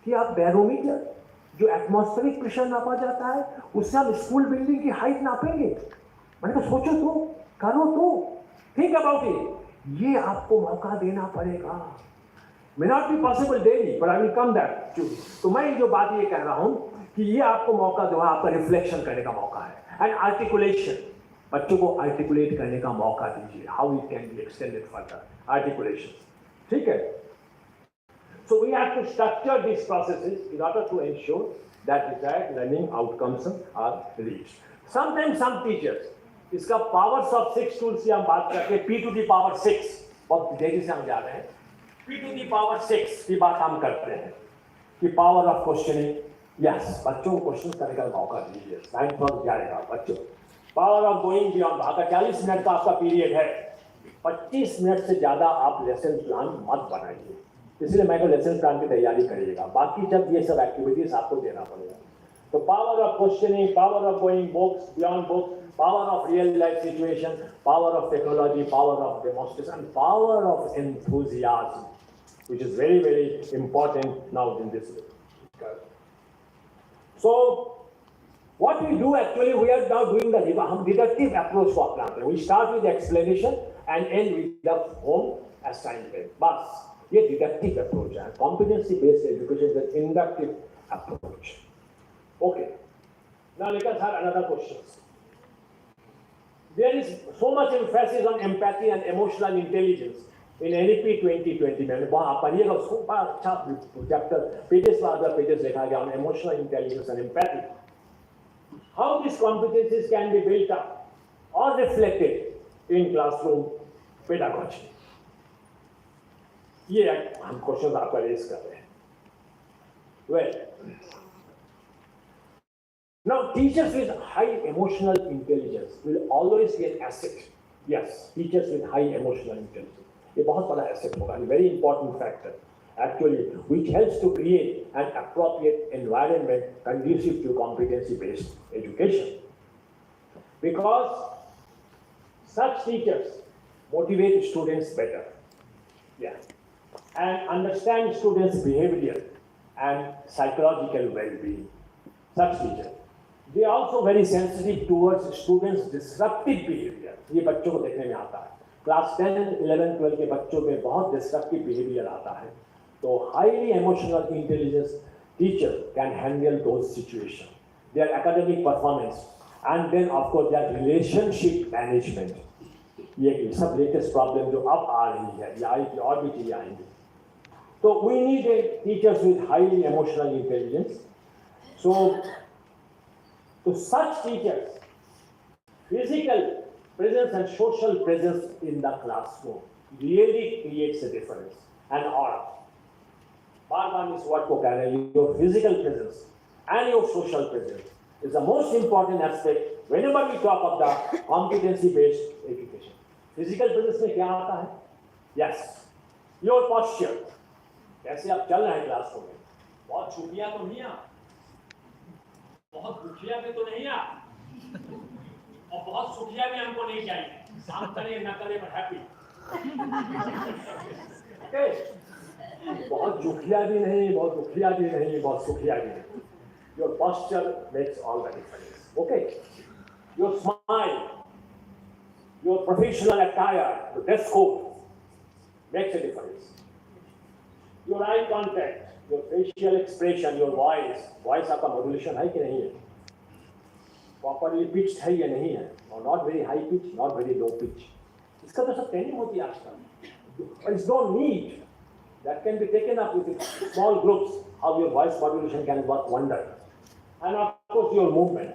कि आप बैरोमीटर जो एटमॉस्फेरिक प्रेशर नापा जाता है उससे हम स्कूल बिल्डिंग की हाइट नापेंगे? मैंने कहा सोचो तो, करो तो, थिंक अबाउट इट। ये आपको मौका देना पड़ेगा। May not be possible daily but I will come that too. तो मैं जो बात ये कह रहा हूं कि ये आपको मौका जो है आपका रिफ्लेक्शन करने का मौका है। एंड आर्टिकुलेशन, बच्चों को आर्टिकुलेट करने का मौका दीजिए, how it can be extended further, articulation, ठीक है। So we have to structure these processes in order to ensure that desired learning outcomes are reached. Sometimes some teachers, इसका powers of 6 tools की हम बात करते हैं, P to the power 6, बहुत तेजी से हम जा रहे हैं, P to the power 6 की बात हम करते हैं कि power of questioning, yes, बच्चों को क्वेश्चन करने का मौका दीजिए, टाइम पर जाएगा बच्चों। Power of going beyond, अगर 40 मिनट का आपका पीरियड है, 25 मिनट से ज्यादा आप लेसन प्लान मत बनाइए, इसलिए मैं को लेसन प्लान की तैयारी करिएगा, बाकी जब ये सब एक्टिविटीज आपको देना पड़ेगा। तो power of questioning, power of going books beyond books, power of real life situation, power of technology, power of demonstration, power of enthusiasm, which is very very important now in this way. So what we do actually, we are now doing the deductive approach को अपनाते हैं। We start with the explanation and end with the home assignment, बस ये deductive approach है। Competency based education is an inductive approach. Okay, now let us have another question. There is so much emphasis on empathy and emotional intelligence in NEP 2020 में। आप पढ़िएगा उसको, बड़ा अच्छा chapter, pages पर पेजेस लिखा गया on emotional intelligence and empathy. How this competencies can be built up और रिफ्लेक्टेड इन क्लासरूम पेडागॉजी। ये हम क्वेश्चन आपका रेज कर रहे हैं। Well, now teachers with high emotional intelligence will always be an asset. Yes, teachers with high emotional intelligence, ये बहुत बड़ा एसेट होगा, very important factor actually, which helps to create an appropriate environment conducive to competency based education, because such teachers motivate students better, and understand students' behavior and psychological well-being. Such teachers, they are also very sensitive towards students' disruptive behavior. ये बच्चों को देखने में आता है, class 10, 11, 12 के बच्चों में बहुत disruptive behavior आता है, तो highly emotional intelligence teacher can handle those situations, their academic performance, and then of course their relationship management. ये सब लेटेस्ट प्रॉब्लम जो अब आ रही है या आएगी और भी चीजें आएंगी। So we need teachers with highly emotional intelligence. So such teachers, physical presence and social presence in the classroom really creates a difference. And aura. बार-बार इस वर्ड को कह रहे हैं, your physical presence and your social presence is the most important aspect whenever we talk of the competency-based education. Physical presence में क्या आता है? Yes, your posture. कैसे आप चल रहे हैं क्लासरूम में, बहुत छुट्टियां तो नहीं आप, बहुत दुखिया भी तो नहीं आप, और बहुत सुखिया भी हमको नहीं चाहिए, काम करें ना करें बट हैप्पी। बहुत दुखिया भी नहीं, बहुत दुखिया भी नहीं, बहुत सुखिया भी नहीं। Your posture makes all the difference. Okay, your smile, your professional attire, your dress code makes a difference. Your eye contact, your facial expression, your voice आपका modulation है कि नहीं है, properly pitched है या नहीं है, or not very high pitch, not very low pitch, इसका तो सब ट्रेनिंग होती है आजकल। There is no need, that can be taken up with small groups, how your voice modulation can work wonder. And of course your movement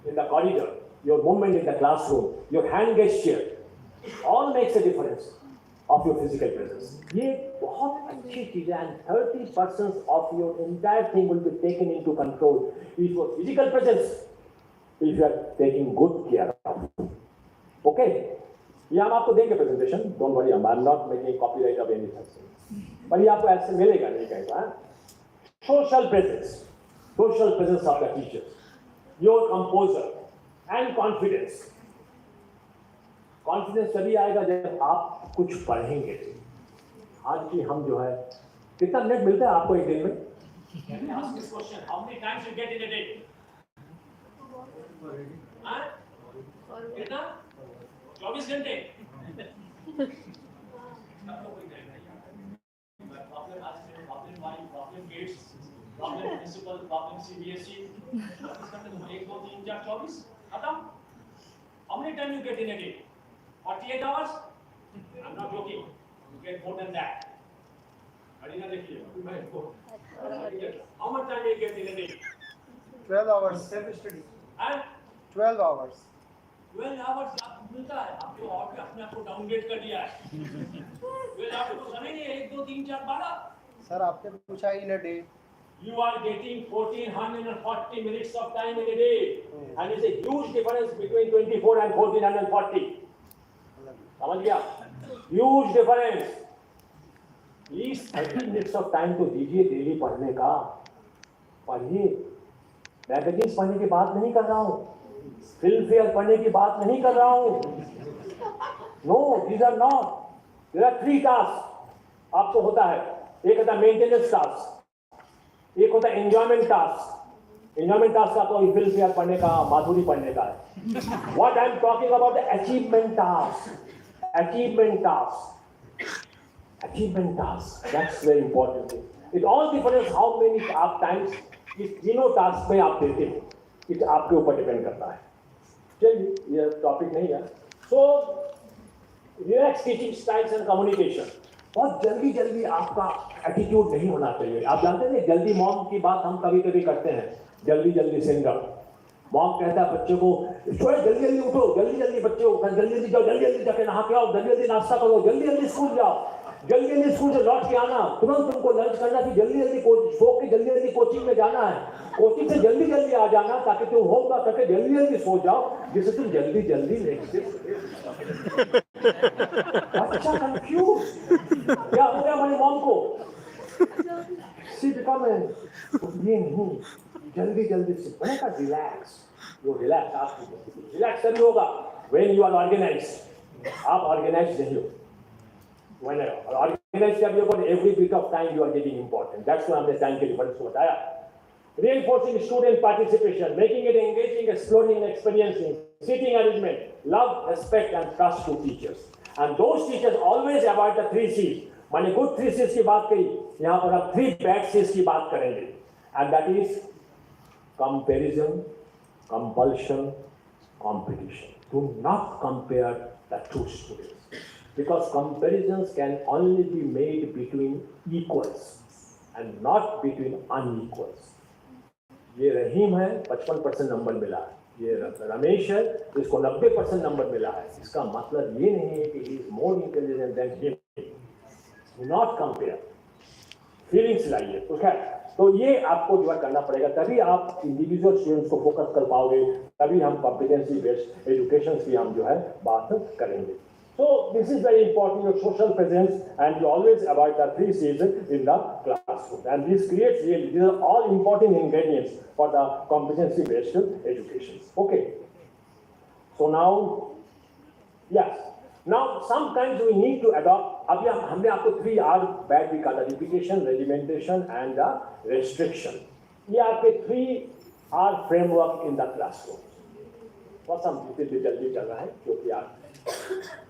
in the corridor, your movement in the classroom, your hand gesture, all makes a difference. of your physical presence. ये बहुत अच्छी चीज है, and 30% of your entire thing will be taken into control if your physical presence, if you are taking good care of. Okay? ये हम आपको देंगे presentation. Don't worry, I'm not making copyright of anything. पर ये आपको ऐसे मिलेगा नहीं कहेगा. Social presence of the teachers, your composure and confidence. Confidence तभी आएगा जब आप कुछ पढ़ेंगे. आज की हम जो है, कितना मिनट मिलता है आपको एक दिन में? Can I ask this question? How many times you get in a day? हाँ? कितना? 24 घंटे. Problem wife, problem kids, problem principal, problem CBSE. 1, 2, 3, 4, 24. खत्म. How many times you get in a day? 48 hours? I'm not joking. You get more than that. Adina, how much time you get in a day? 12 hours. Self-study. And 12 hours. 12 hours आपको मिलता है. आपको और अपने आप को downgrade कर दिया है. 12 hours तो समय नहीं है. 1, 2, 3, 4, 12. Sir, आपने पूछा in a day. You are getting 1440 minutes of time in a day, and it's a huge difference between 24 and 1440. समझ गया? Huge difference. Please 30 minutes of time तो दीजिए डेली पढ़ने का. पढ़िए. मैगजीन्स पढ़ने की बात नहीं कर रहा हूँ. फिल्म फेयर पढ़ने की बात नहीं कर रहा हूँ. No, these are not. There are 3 tasks आपको होता है. एक होता है मेंटेनेंस टास्क, एक होता है एंजॉयमेंट टास्क. एंजॉयमेंट टास्क आपको फिल्म फेयर पढ़ने का, माधुरी पढ़ने का है. What I am talking about the achievement task. Achievement task. That's very important thing. It all depends how many आप times इस तीनों टास्क में आप देते हैं. it आपके ऊपर डिपेंड करता है. चलिए, ये टॉपिक नहीं है. So relaxed teaching styles and communication. बहुत जल्दी आपका एटीट्यूड नहीं होना चाहिए. आप जानते हैं जल्दी मॉम की बात हम कभी करते हैं. जल्दी सिंड्रोम. मॉम कहता है बच्चे को, जल्दी उठो, जल्दी बच्चे उठो, जल्दी जाओ, जल्दी जाके नहा के आओ, जल्दी नाश्ता करो, जल्दी स्कूल जाओ, जल्दी स्कूल से लौट के आना, तुरंत तुमको लंच करना, फिर जल्दी सो के जल्दी कोचिंग में जाना है. कोचिंग से जल्दी आ जाना ताकि तुम होमवर्क करके जल्दी सो जाओ, जिससे तुम जल्दी नेक्स्ट. अच्छा कंफ्यूज. क्या हो गया हमारी मॉम को? ये नहीं, जल्दी से मैंने कहा रिलैक्स. आप रिलैक्स तभी होगा व्हेन यू आर ऑर्गेनाइज्ड. आप ऑर्गेनाइज्ड नहीं हो. When organized जब you got every bit of time you are getting important. That's why हमने टाइम के डिफरेंस को बताया. Reinforcing student participation, making it engaging, exploring and experiencing, seating arrangement, love, respect and trust to teachers. And those teachers always avoid the 3 C's. मैंने good 3 C's की बात कही, यहाँ पर हम 3 bad C's की बात करेंगे. And that is comparison, compulsion, competition. Do not compare the 2 students. Because comparisons can only be made between equals and not between unequals. ये रहीम है, 55% नंबर मिला है. ये रमेश है, इसको 90% नंबर मिला है. इसका मतलब ये नहीं है कि he is more intelligent than him. Do not compare. Feelings लाइए. Okay? तो ये आपको डिवाइड करना पड़ेगा, तभी आप इंडिविजुअल स्टूडेंट्स को फोकस कर पाओगे, तभी हम कॉम्पिटेंसी बेस्ड एजुकेशन की हम जो है बात करेंगे. So this is very important, your social presence, and you always avoid the 3 C's in the classroom. And this creates really, these are all important ingredients for the competency-based education. Okay. So now, yes. Now sometimes we need to adopt. अभी हमने आपको 3 R bad भी कहा था, repetition, regimentation, and the restriction. ये आपके 3 R framework in the classroom. बहुत हम जल्दी चल रहा है क्योंकि आप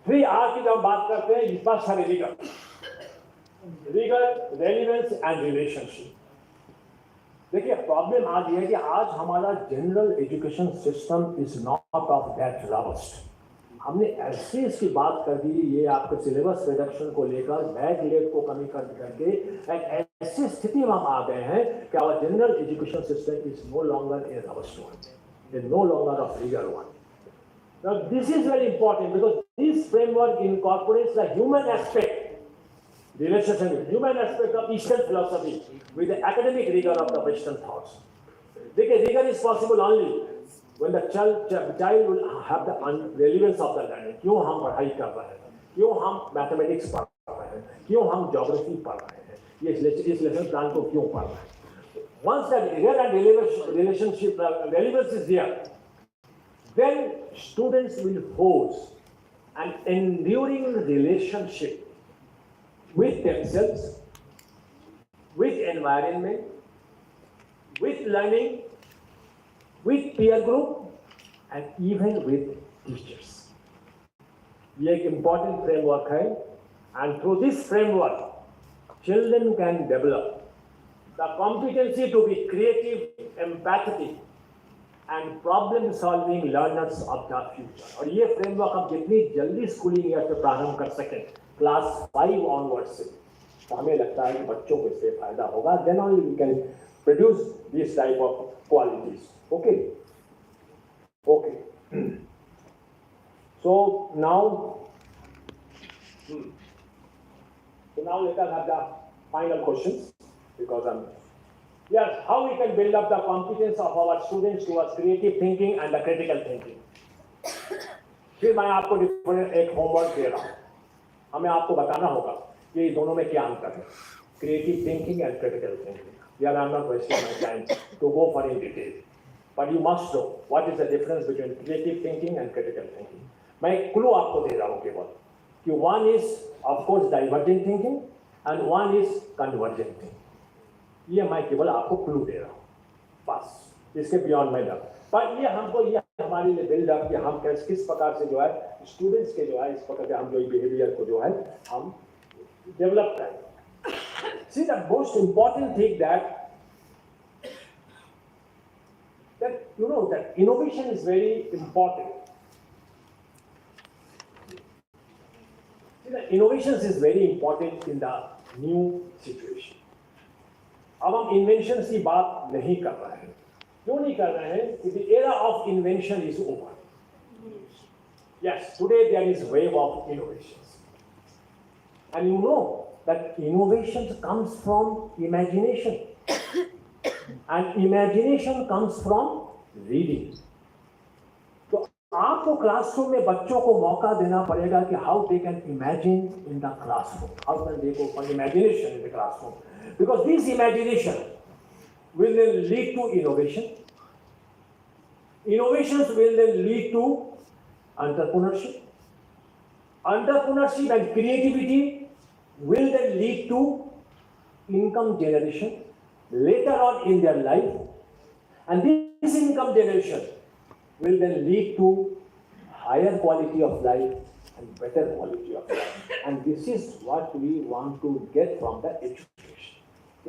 3 R की जब बात करते हैं, इस बार सारे रीगल, रेलिवेंस एंड रिलेशनशिप. देखिए प्रॉब्लम आज ये है कि आज हमारा general education system is not of that robust. हमने ऐसे इसकी बात कर दी, ये आपके सिलेबस रिडक्शन को लेकर बैक लेट को कमी करके एक ऐसी स्थिति में हम आ गए हैं कि our general education system is no longer a robust one, is no longer of regal one. Now this is very important because this framework incorporates the human aspect, relationship, human aspect of Eastern philosophy with the academic rigor of the Western thoughts. Because rigor is possible only when the child will have the relevance of the learning. क्यों हम पढ़ाई कर रहे हैं? क्यों हम mathematics पढ़ रहे हैं? क्यों हम ज्योग्राफी पढ़ रहे हैं? ये इस लेसन प्लान को क्यों पढ़ रहे हैं? Once that rigor and relevance is there, then students will forge an enduring relationship with themselves, with environment, with learning, with peer group, and even with teachers. ये एक important framework है, and through this framework, children can develop the competency to be creative, empathetic, and problem-solving learners of the future. और ये framework हम जितनी जल्दी schooling year से प्रारंभ कर सकें, class 5 onwards से, तो हमें लगता है कि बच्चों को इससे फायदा होगा. Then only we can produce this type of qualities. Okay. Okay. So now let us have the final questions, because yes, how we can build up the competence of our students towards creative thinking and the critical thinking. फिर मैं आपको एक homework दे रहा हूँ. हमें आपको बताना होगा कि ये दोनों में क्या अंतर है, creative thinking and critical thinking. Yeah, I'm not wasting my time to go for in detail. But you must know what is the difference between creative thinking and critical thinking. मैं एक क्लू आपको दे रहा हूँ केवल कि one is of course divergent thinking and one is convergent thinking. ये मैं केवल आपको क्लू दे रहा हूँ, बस इसके बियॉन्ड मैं ना. पर ये हमारे लिए बिल्ड अप कि हम किस प्रकार से जो है स्टूडेंट्स के जो है इस प्रकार से हम जो बिहेवियर को जो है हम डेवलप करें. See, the most important thing that you know that innovation is very important. See, the innovations is very important in the new situation. अब हम inventions की बात नहीं कर रहे हैं. क्यों नहीं कर रहे हैं? The era of invention is over. Yes, today there is wave of innovations, and you know that innovation comes from imagination. And imagination comes from reading. तो आपको क्लासरूम में बच्चों को मौका देना पड़ेगा कि how they can imagine in the classroom. How can they go for imagination in the classroom? Because this imagination will then lead to innovation. Innovations will then lead to entrepreneurship. Entrepreneurship and creativity will then lead to income generation later on in their life, and this income generation will then lead to higher quality of life and better quality of life. And this is what we want to get from the education.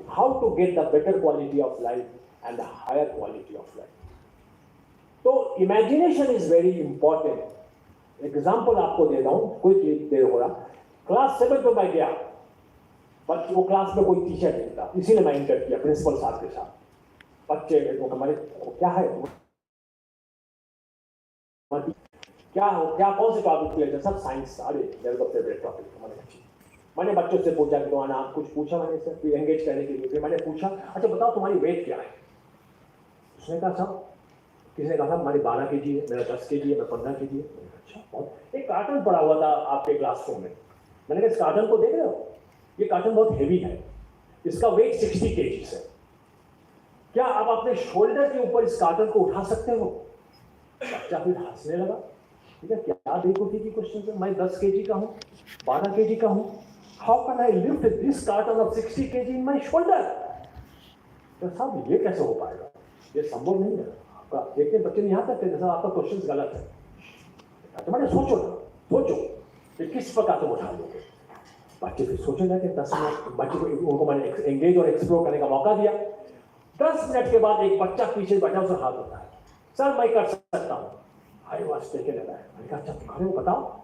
How to get the better quality of life and the higher quality of life. So imagination is very important. Example आपको दे रहा हूँ, कोई देर हो रहा. Class 7 में मैं गया, but वो क्लास में कोई टीचर नहीं था, इसीलिए मैं इंटर किया प्रिंसिपल साहब के साथ. बच्चे वो हमारे क्या है, क्या कौन से टॉपिक किया, सब साइंस. अरे मेरे को फेवरेट टॉपिक मैंने बच्चों से पूछा कि तुम्हारा नाम, कुछ पूछा मैंने से फिर एंगेज करने के लिए. फिर मैंने पूछा, अच्छा बताओ तुम्हारी वेट क्या है. उसने कहा साहब, किसी ने कहा साहब हमारी 12 kg है, मेरा 10 kg है, मैं 15 kg है. अच्छा, बहुत. एक कार्टन पड़ा हुआ था आपके क्लासरूम में. मैंने कहा इस कार्टन को देख रहे हो, ये कार्टन बहुत हेवी है, इसका वेट 60 kg है. क्या आप अपने शोल्डर के ऊपर इस कार्टन को उठा सकते हो? बच्चा फिर हंसने लगा. ठीक है, क्या बेवकूफी की क्वेश्चन है. मैं 10 kg का हूँ, 12 kg का हूँ. How can I lift this carton of 60 kg in my shoulder? तो साहब ये कैसे हो पाएगा, ये संभव नहीं है. आपका देखते बच्चे नहीं यहाँ तक कहते साहब आपका क्वेश्चन गलत है. तो मैंने सोचो कि किस प्रकार से उठा लोगे. बच्चे फिर सोचने लगे. 10 मिनट बच्चे को उनको मैंने एंगेज और एक्सप्लोर करने का मौका दिया. 10 मिनट के बाद एक बच्चा पीछे बैठा उसे हाथ होता है, सर मैं कर सकता हूँ. I was taken aback. मैंने कहा अच्छा तुम्हारे को बताओ.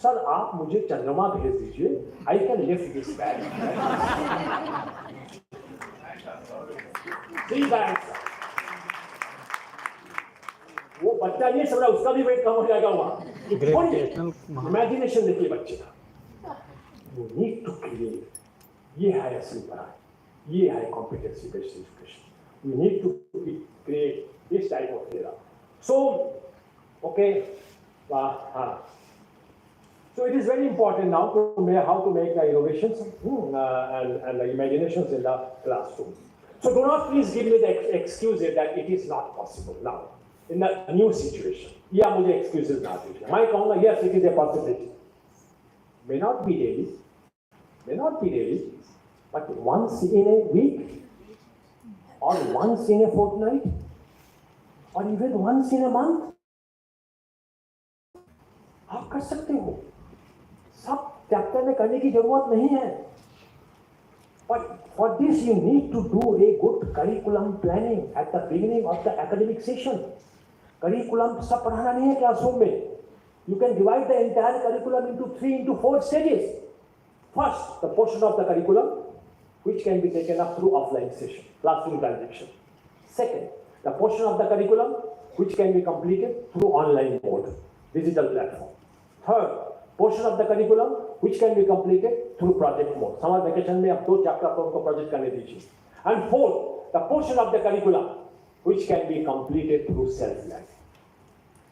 सर आप मुझे चंद्रमा भेज दीजिए, I can lift this bag. वो बच्चा नहीं समझ रहा, उसका भी वेट कम हो जाएगा वहाँ। इमेजिनेशन देखिए बच्चे का। यू नीड टू क्रिएट, ये है असली पढ़ाई, ये है competency based education. We need to create this type of era. So okay, हाँ, so it is very important now to how to make the innovations and the imaginations in the classroom. So do not please give me the excuse that it is not possible now in the new situation. Yeah, मुझे excuses ना दीजिए। मैं कहूँगा yes, it is a possibility. May not be daily, but once in a week, or once in a fortnight, or even once in a month, आप कर सकते हो। सब चैप्टर में करने की जरूरत नहीं है, but for this you need to do a good curriculum planning at the beginning of the academic session. Curriculum सब पढ़ाना नहीं है क्लासरूम में। You can divide the entire curriculum into 3 into 4 stages. First, the portion of the curriculum which can be taken up through offline session, classroom transaction. Second, the portion of the curriculum which can be completed through online mode, digital platform. Third, portion of the curriculum which can be completed through project mode. Summer vacation में अब 2 chapter पर उनको project करने दीजिए. And fourth, the portion of the curriculum which can be completed through self learning.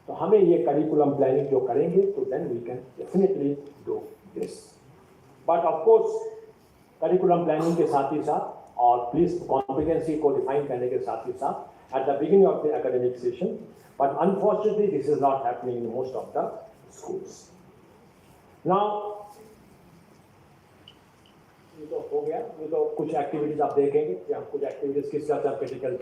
तो हमें ये curriculum planning जो करेंगे तो then we can definitely do this. But of course, curriculum planning के साथ ही साथ और प्लीज कॉम्पिटेंसी को डिफाइन करने के साथ ही साथ at the beginning of the academic session, but unfortunately this is not happening in most of the schools. Now, ये तो हो गया, ये तो कुछ एक्टिविटीज आप देखेंगे कि हम कुछ एक्टिविटीज किस तरह से क्रिटिकल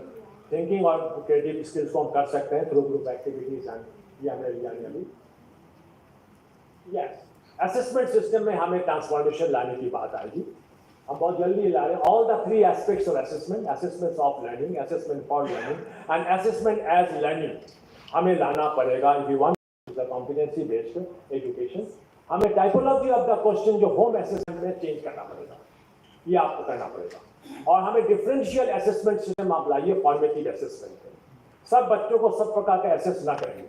थिंकिंग और क्रिएटिव स्किल्स को हम कर सकते हैं थ्रू ग्रुप एक्टिविटीज एंड ये हमने लिया अभी। यस, असेसमेंट सिस्टम में हमें ट्रांसफॉर्मेशन लाने की बात आएगी। हम बहुत जल्दी ला रहे हैं all the 3 aspects of assessment, assessment of learning, assessment for learning and assessment as learning हमें लाना पड़ेगा if you want the competency based education. हमें टाइपोलॉजी ऑफ द क्वेश्चन जो होम असेसमेंट में चेंज करना पड़ेगा, ये आपको करना पड़ेगा। और हमें डिफरेंशियल असेसमेंट सिस्टम आप लाइए फॉर्मेटिव असेसमेंट में। सब बच्चों को सब प्रकार का असेस ना करेंगे,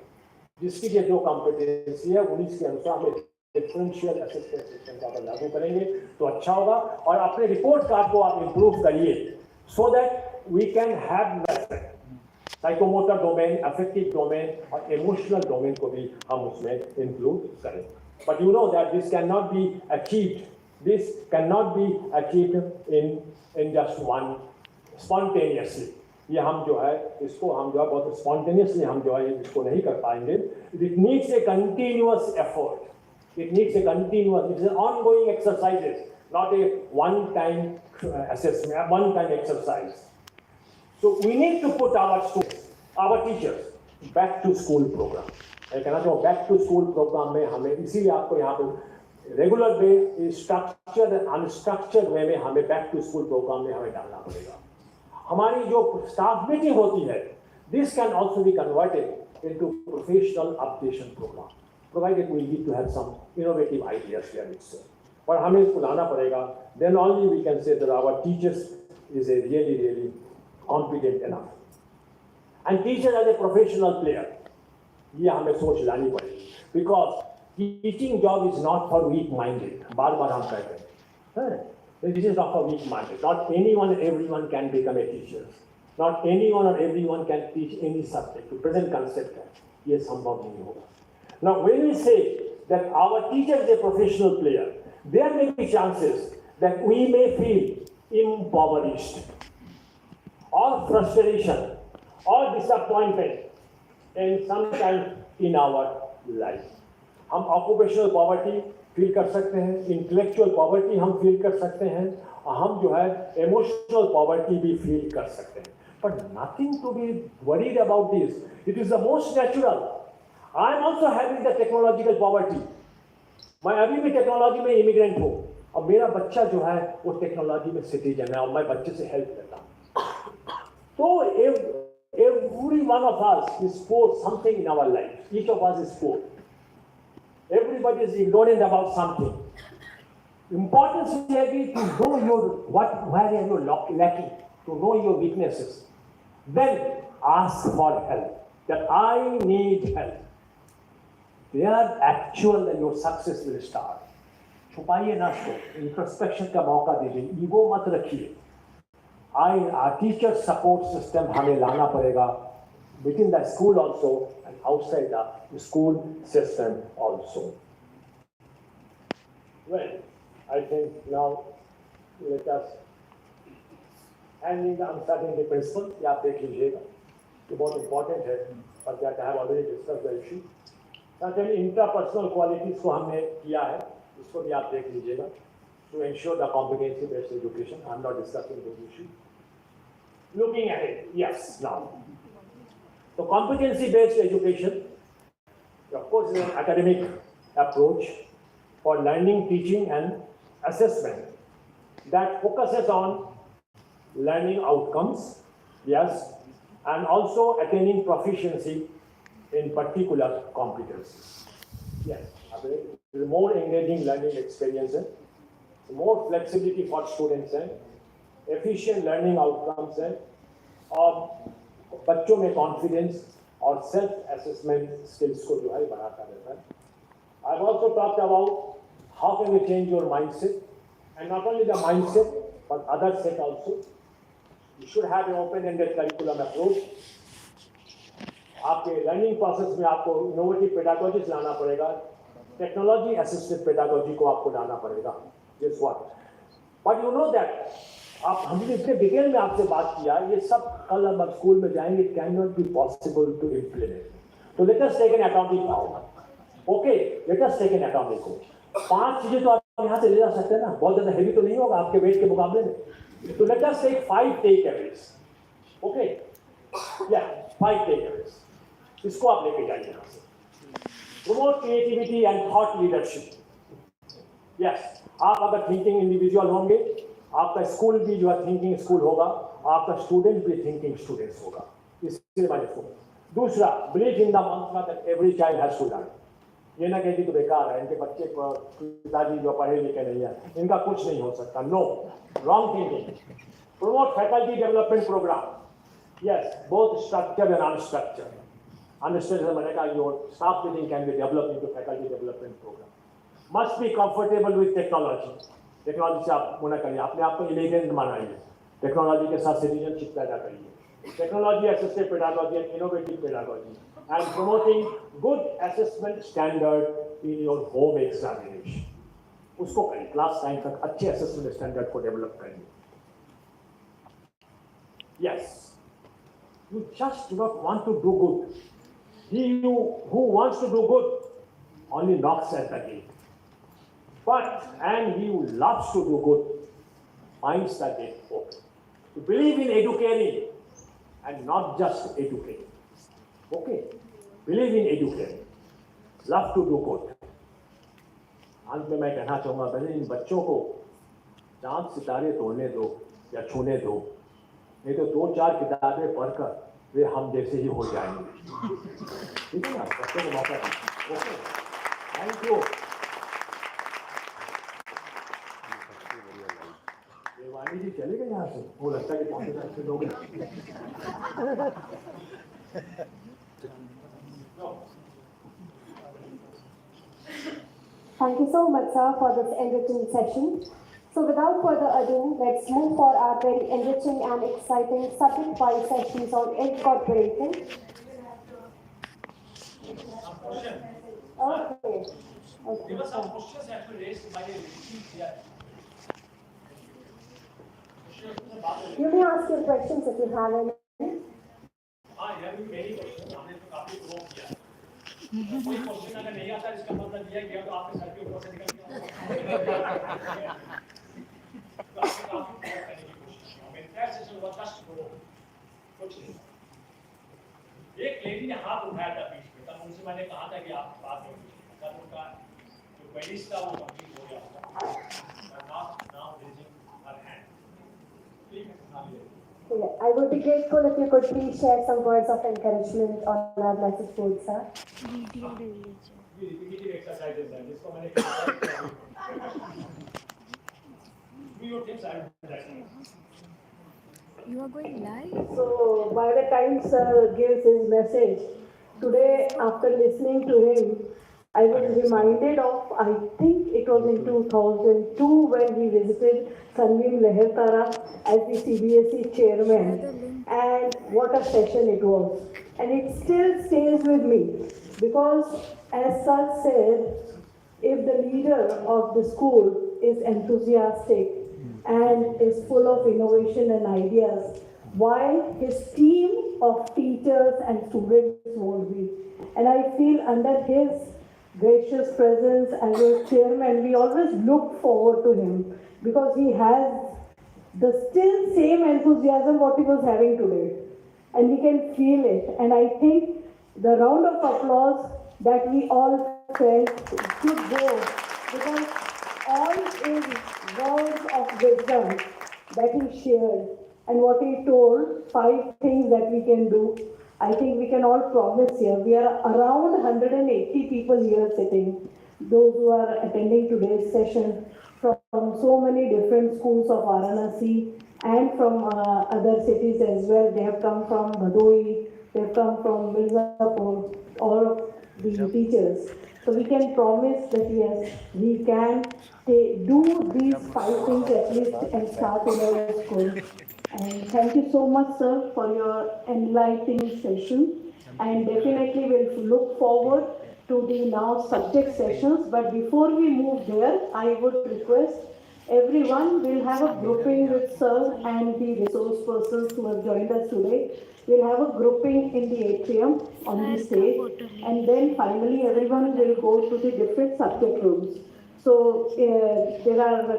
जिसकी जो कॉम्पिटेंसी है उन्हीं के अनुसार हमें डिफरेंशियल असेसमेंट सिस्टम का अगर लागू करेंगे तो अच्छा होगा। और अपने रिपोर्ट कार्ड को आप इंप्रूव करिए so that we can have psychomotor domain, affective domain और इमोशनल डोमेन को भी हम उसमें इंक्लूड करें। But you know that this can not be achieved, this cannot be achieved in just one spontaneously. ये हम जो है इसको हम जो है बहुत spontaneously हम जो है इसको नहीं कर पाएंगे। It needs a continuous effort. It needs a continuous, it is an ongoing exercises, not a one-time assessment, one-time exercise. So we need to put our students, our teachers, back to school program. मैं कहना चाहूँ back to school program में हमें इसीलिए आपको यहाँ पे regular way structured unstructured वे में हमें बैक टू स्कूल प्रोग्राम में हमें डालना पड़ेगा। हमारी जो स्टाफ मीटिंग होती है this can also be converted into professional updation program provided we need to have some innovative ideas here itself. और हमें इसको लाना पड़ेगा, then only we can say that our teachers is a really competent enough and teacher as a professional player, ये हमें सोच लानी पड़ेगी। Because teaching job is not for weak minded, बार बार हम कहते हैं, this is not for weak minded. Not anyone or everyone can become a teacher, not anyone or everyone can teach any subject to present concept है, ये संभव नहीं होगा। Now when we say that our teacher is a professional player, there may be chances that we may feel impoverished or frustration or disappointment and sometimes in our life. हम occupational poverty feel कर सकते हैं, intellectual poverty हम feel कर सकते हैं, और हम जो है इमोशनल पॉवर्टी भी फील कर सकते हैं। But nothing to be worried about this, it is the most natural. I am also having the technological poverty. मैं अभी भी टेक्नोलॉजी में इमिग्रेंट हूँ और मेरा बच्चा जो है वो टेक्नोलॉजी में सिटीजन है और मैं बच्चे से हेल्प करता हूँ। तो every one of us is poor something in our life. Each of us is poor. Everybody is ignorant about something. Importance is to know where you are lacking, to know your weaknesses. Then ask for help. that I need help. They are actual that your success will start. छुपाइए ना इसको, introspection का मौका दीजिए, ego मत रखिए. Our teacher support system हमें लाना पड़ेगा within the school also and outside the school system also. Well, I think now let us handling the uncertainty principle. ये आप देख लीजिएगा, ये बहुत important है, but that I have already discussed the issue. Certainly interpersonal qualities को हमने किया है, इसको भी आप देख लीजिएगा. To ensure the competency-based education, I'm not discussing this issue. Looking at it, yes, now. So competency-based education, of course, is an academic approach for learning, teaching, and assessment that focuses on learning outcomes, yes, and also attaining proficiency in particular competencies. Yes, with more engaging learning experiences, more flexibility for students and efficient learning outcomes and बच्चों में confidence और self-assessment skills को जो है बढ़ाता रहता है. I've also talked about how can we change your mindset, and not only the mindset but other set also. You should have an open-ended curriculum approach. आपके learning process में आपको innovative pedagogies लाना पड़ेगा, technology assisted pedagogy को आपको लाना पड़ेगा. Guess what? But you know that आप हमने इतने डिटेल में आपसे बात किया, ये सब कल हम स्कूल में जाएंगे, it cannot be possible to implement. So let us take an atomic now. Okay, let us take an atomic. 5 चीजें तो आप यहाँ से ले जा सकते हैं ना, बहुत ज़्यादा हेवी तो नहीं होगा आपके वेट के मुकाबले में. So let us take 5 takeaways. Okay, yeah, 5 takeaways. इसको आप लेके जाइए यहाँ से. Promote creativity and thought leadership. Yes, आप अगर thinking individual होंगे, आपका स्कूल भी जो है थिंकिंग स्कूल होगा, आपका स्टूडेंट भी थिंकिंग स्टूडेंट्स होगा. इसके बारे में. दूसरा, believe in the mantra that every child has to learn. ये ना कहती तो बेकार है, इनके बच्चे पिताजी जो पढ़े लिखे नहीं है, इनका कुछ नहीं हो सकता. No, wrong thinking. Promote faculty development program. Yes, both structured and unstructured. Unstructured मैंने कहा your staff building can be developed into faculty development program. Must be comfortable with technology. Technology से आप होना करिए, अपने आप को एलिगेंट बनाइए, टेक्नोलॉजी के साथ सिटीजनशिप पैदा करिए. Technology assisted pedagogy and innovative pedagogy and promoting good assessment standard in your home examination. उसको करिए, क्लास 9 तक अच्छे असेसमेंट स्टैंडर्ड को डेवलप करिए. Yes, you just do not want to do good. He who wants to do good only knocks at the gate. And he who loves to do good finds the gate open. To believe in educating and not just educating. Okay? Believe in educating. Love to do good. अंत में मैं कहना चाहूँगा, पहले इन बच्चों को चांद सितारे तोड़ने दो या छूने दो, नहीं तो 2-4 किताबें पढ़कर वे हम जैसे ही हो जाएंगे. ठीक है ना? बच्चों को मौका दीजिए. Okay, thank you. देवानी जी चले गए यहाँ से, वो लगता है कि पहुँचे से लोग. Thank you so much, sir, for this enriching session. So without further ado, let's move for our very enriching and exciting subject-wise sessions on incorporation. Okay. There were some questions actually raised by the here. You may ask your questions if you have any. हाँ, यहाँ भी मेरी question हमने तो काफी pro किया. कोई question अगर नहीं आता इसका मतलब ये है तो आपके सर के ऊपर से निकल गया. तो आपने काफी प्रो करने की कोशिश की. हमें क्या सेशन हुआ फर्स्ट प्रो कुछ नहीं. एक लेडी ने हाथ उठाया था बीच में, तब उनसे मैंने कहा था कि आप बात नहीं कीजिए. तब उनका जो क्वेरीज था वो कंप्लीट हो गया था. Now raising her hand. I would be grateful if you could please share some words of encouragement on our message board, sir. Repetitive exercises हैं, जिसको मैंने do your things, I will do that. You are going live? So by the time sir gives his message, today after listening to him, I was reminded of, I think it was in 2002 when he visited Sunbeam as the CBSE chairman, and what a session it was. And it still stays with me because, as sir said, if the leader of the school is enthusiastic and is full of innovation and ideas, why his team of teachers and students won't be. And I feel under his gracious presence as a chairman, we always look forward to him because he has the still same enthusiasm what he was having today. And we can feel it. And I think the round of applause that we all felt should go because all is words of wisdom that he shared and what he told, 5 things that we can do. I think we can all promise here. We are around 180 people here sitting, those who are attending today's session from so many different schools of Varanasi and from other cities as well. They have come from Bhadoi, they have come from Mirzapur, all of the teachers. So we can promise that yes, we can do these 5 things at least and start in our school. And thank you so much, sir, for your enlightening session. And definitely we'll look forward to the now subject sessions. But before we move there, I would request everyone will have a grouping with sir and the resource persons who have joined us today. We'll have a grouping in the atrium on the stage, and then finally everyone will go to the different subject rooms. So there are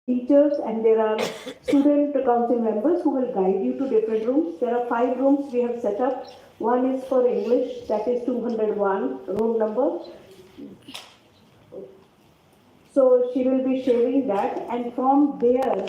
teachers and there are student council members who will guide you to different rooms. There are 5 rooms we have set up. One is for English, that is 201 room number. So she will be sharing that, and from there,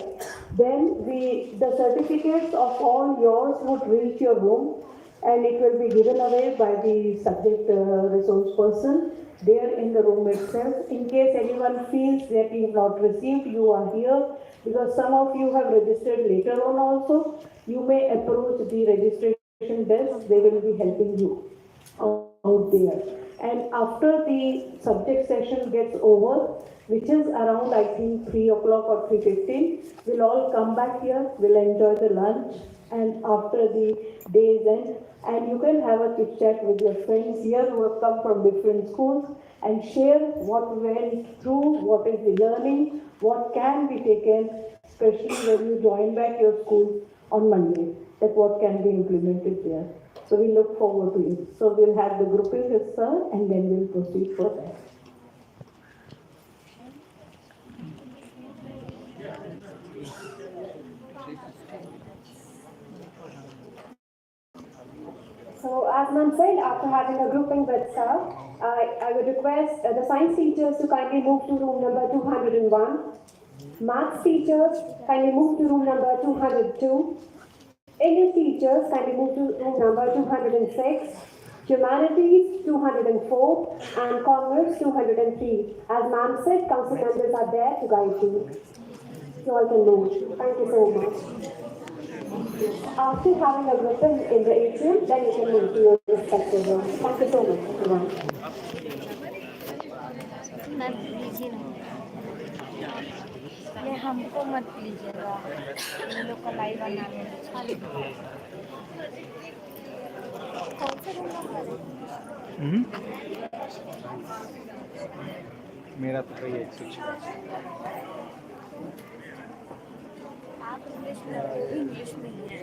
then the certificates of all yours would reach your room, and it will be given away by the subject resource person there in the room itself. In case anyone feels that you have not received, you are here because some of you have registered later on also. You may approach the registration desk; they will be helping you out there. And after the subject session gets over, which is around I think 3 o'clock or 3:15, we'll all come back here, we'll enjoy the lunch, and after the day's end, and you can have a chit chat with your friends here who have come from different schools and share what went through, what is the learning, what can be taken, especially when you join back your school on Monday, that what can be implemented there. So we look forward to it. So we'll have the grouping with sir and then we'll proceed further. So as Ma'am said, after having a grouping with sir, I would request the science teachers to kindly move to room number 201. Maths teachers kindly move to room number 202. English teachers kindly move to room number 206. Humanities 204 and Commerce 203. As Ma'am said, council members are there to guide you. So I can move. Thank you so much. After having a weapon in the atrium, then you can move to your respective room. Thank you so much, everyone. मत लीजिए ना, ये हमको मत लीजिएगा, ये लोग का लाइव बनाने में चालू। कौन सा रूम नंबर है? मेरा तो वही 106। आप इंग्लिश में, वो भी इंग्लिश में ही है।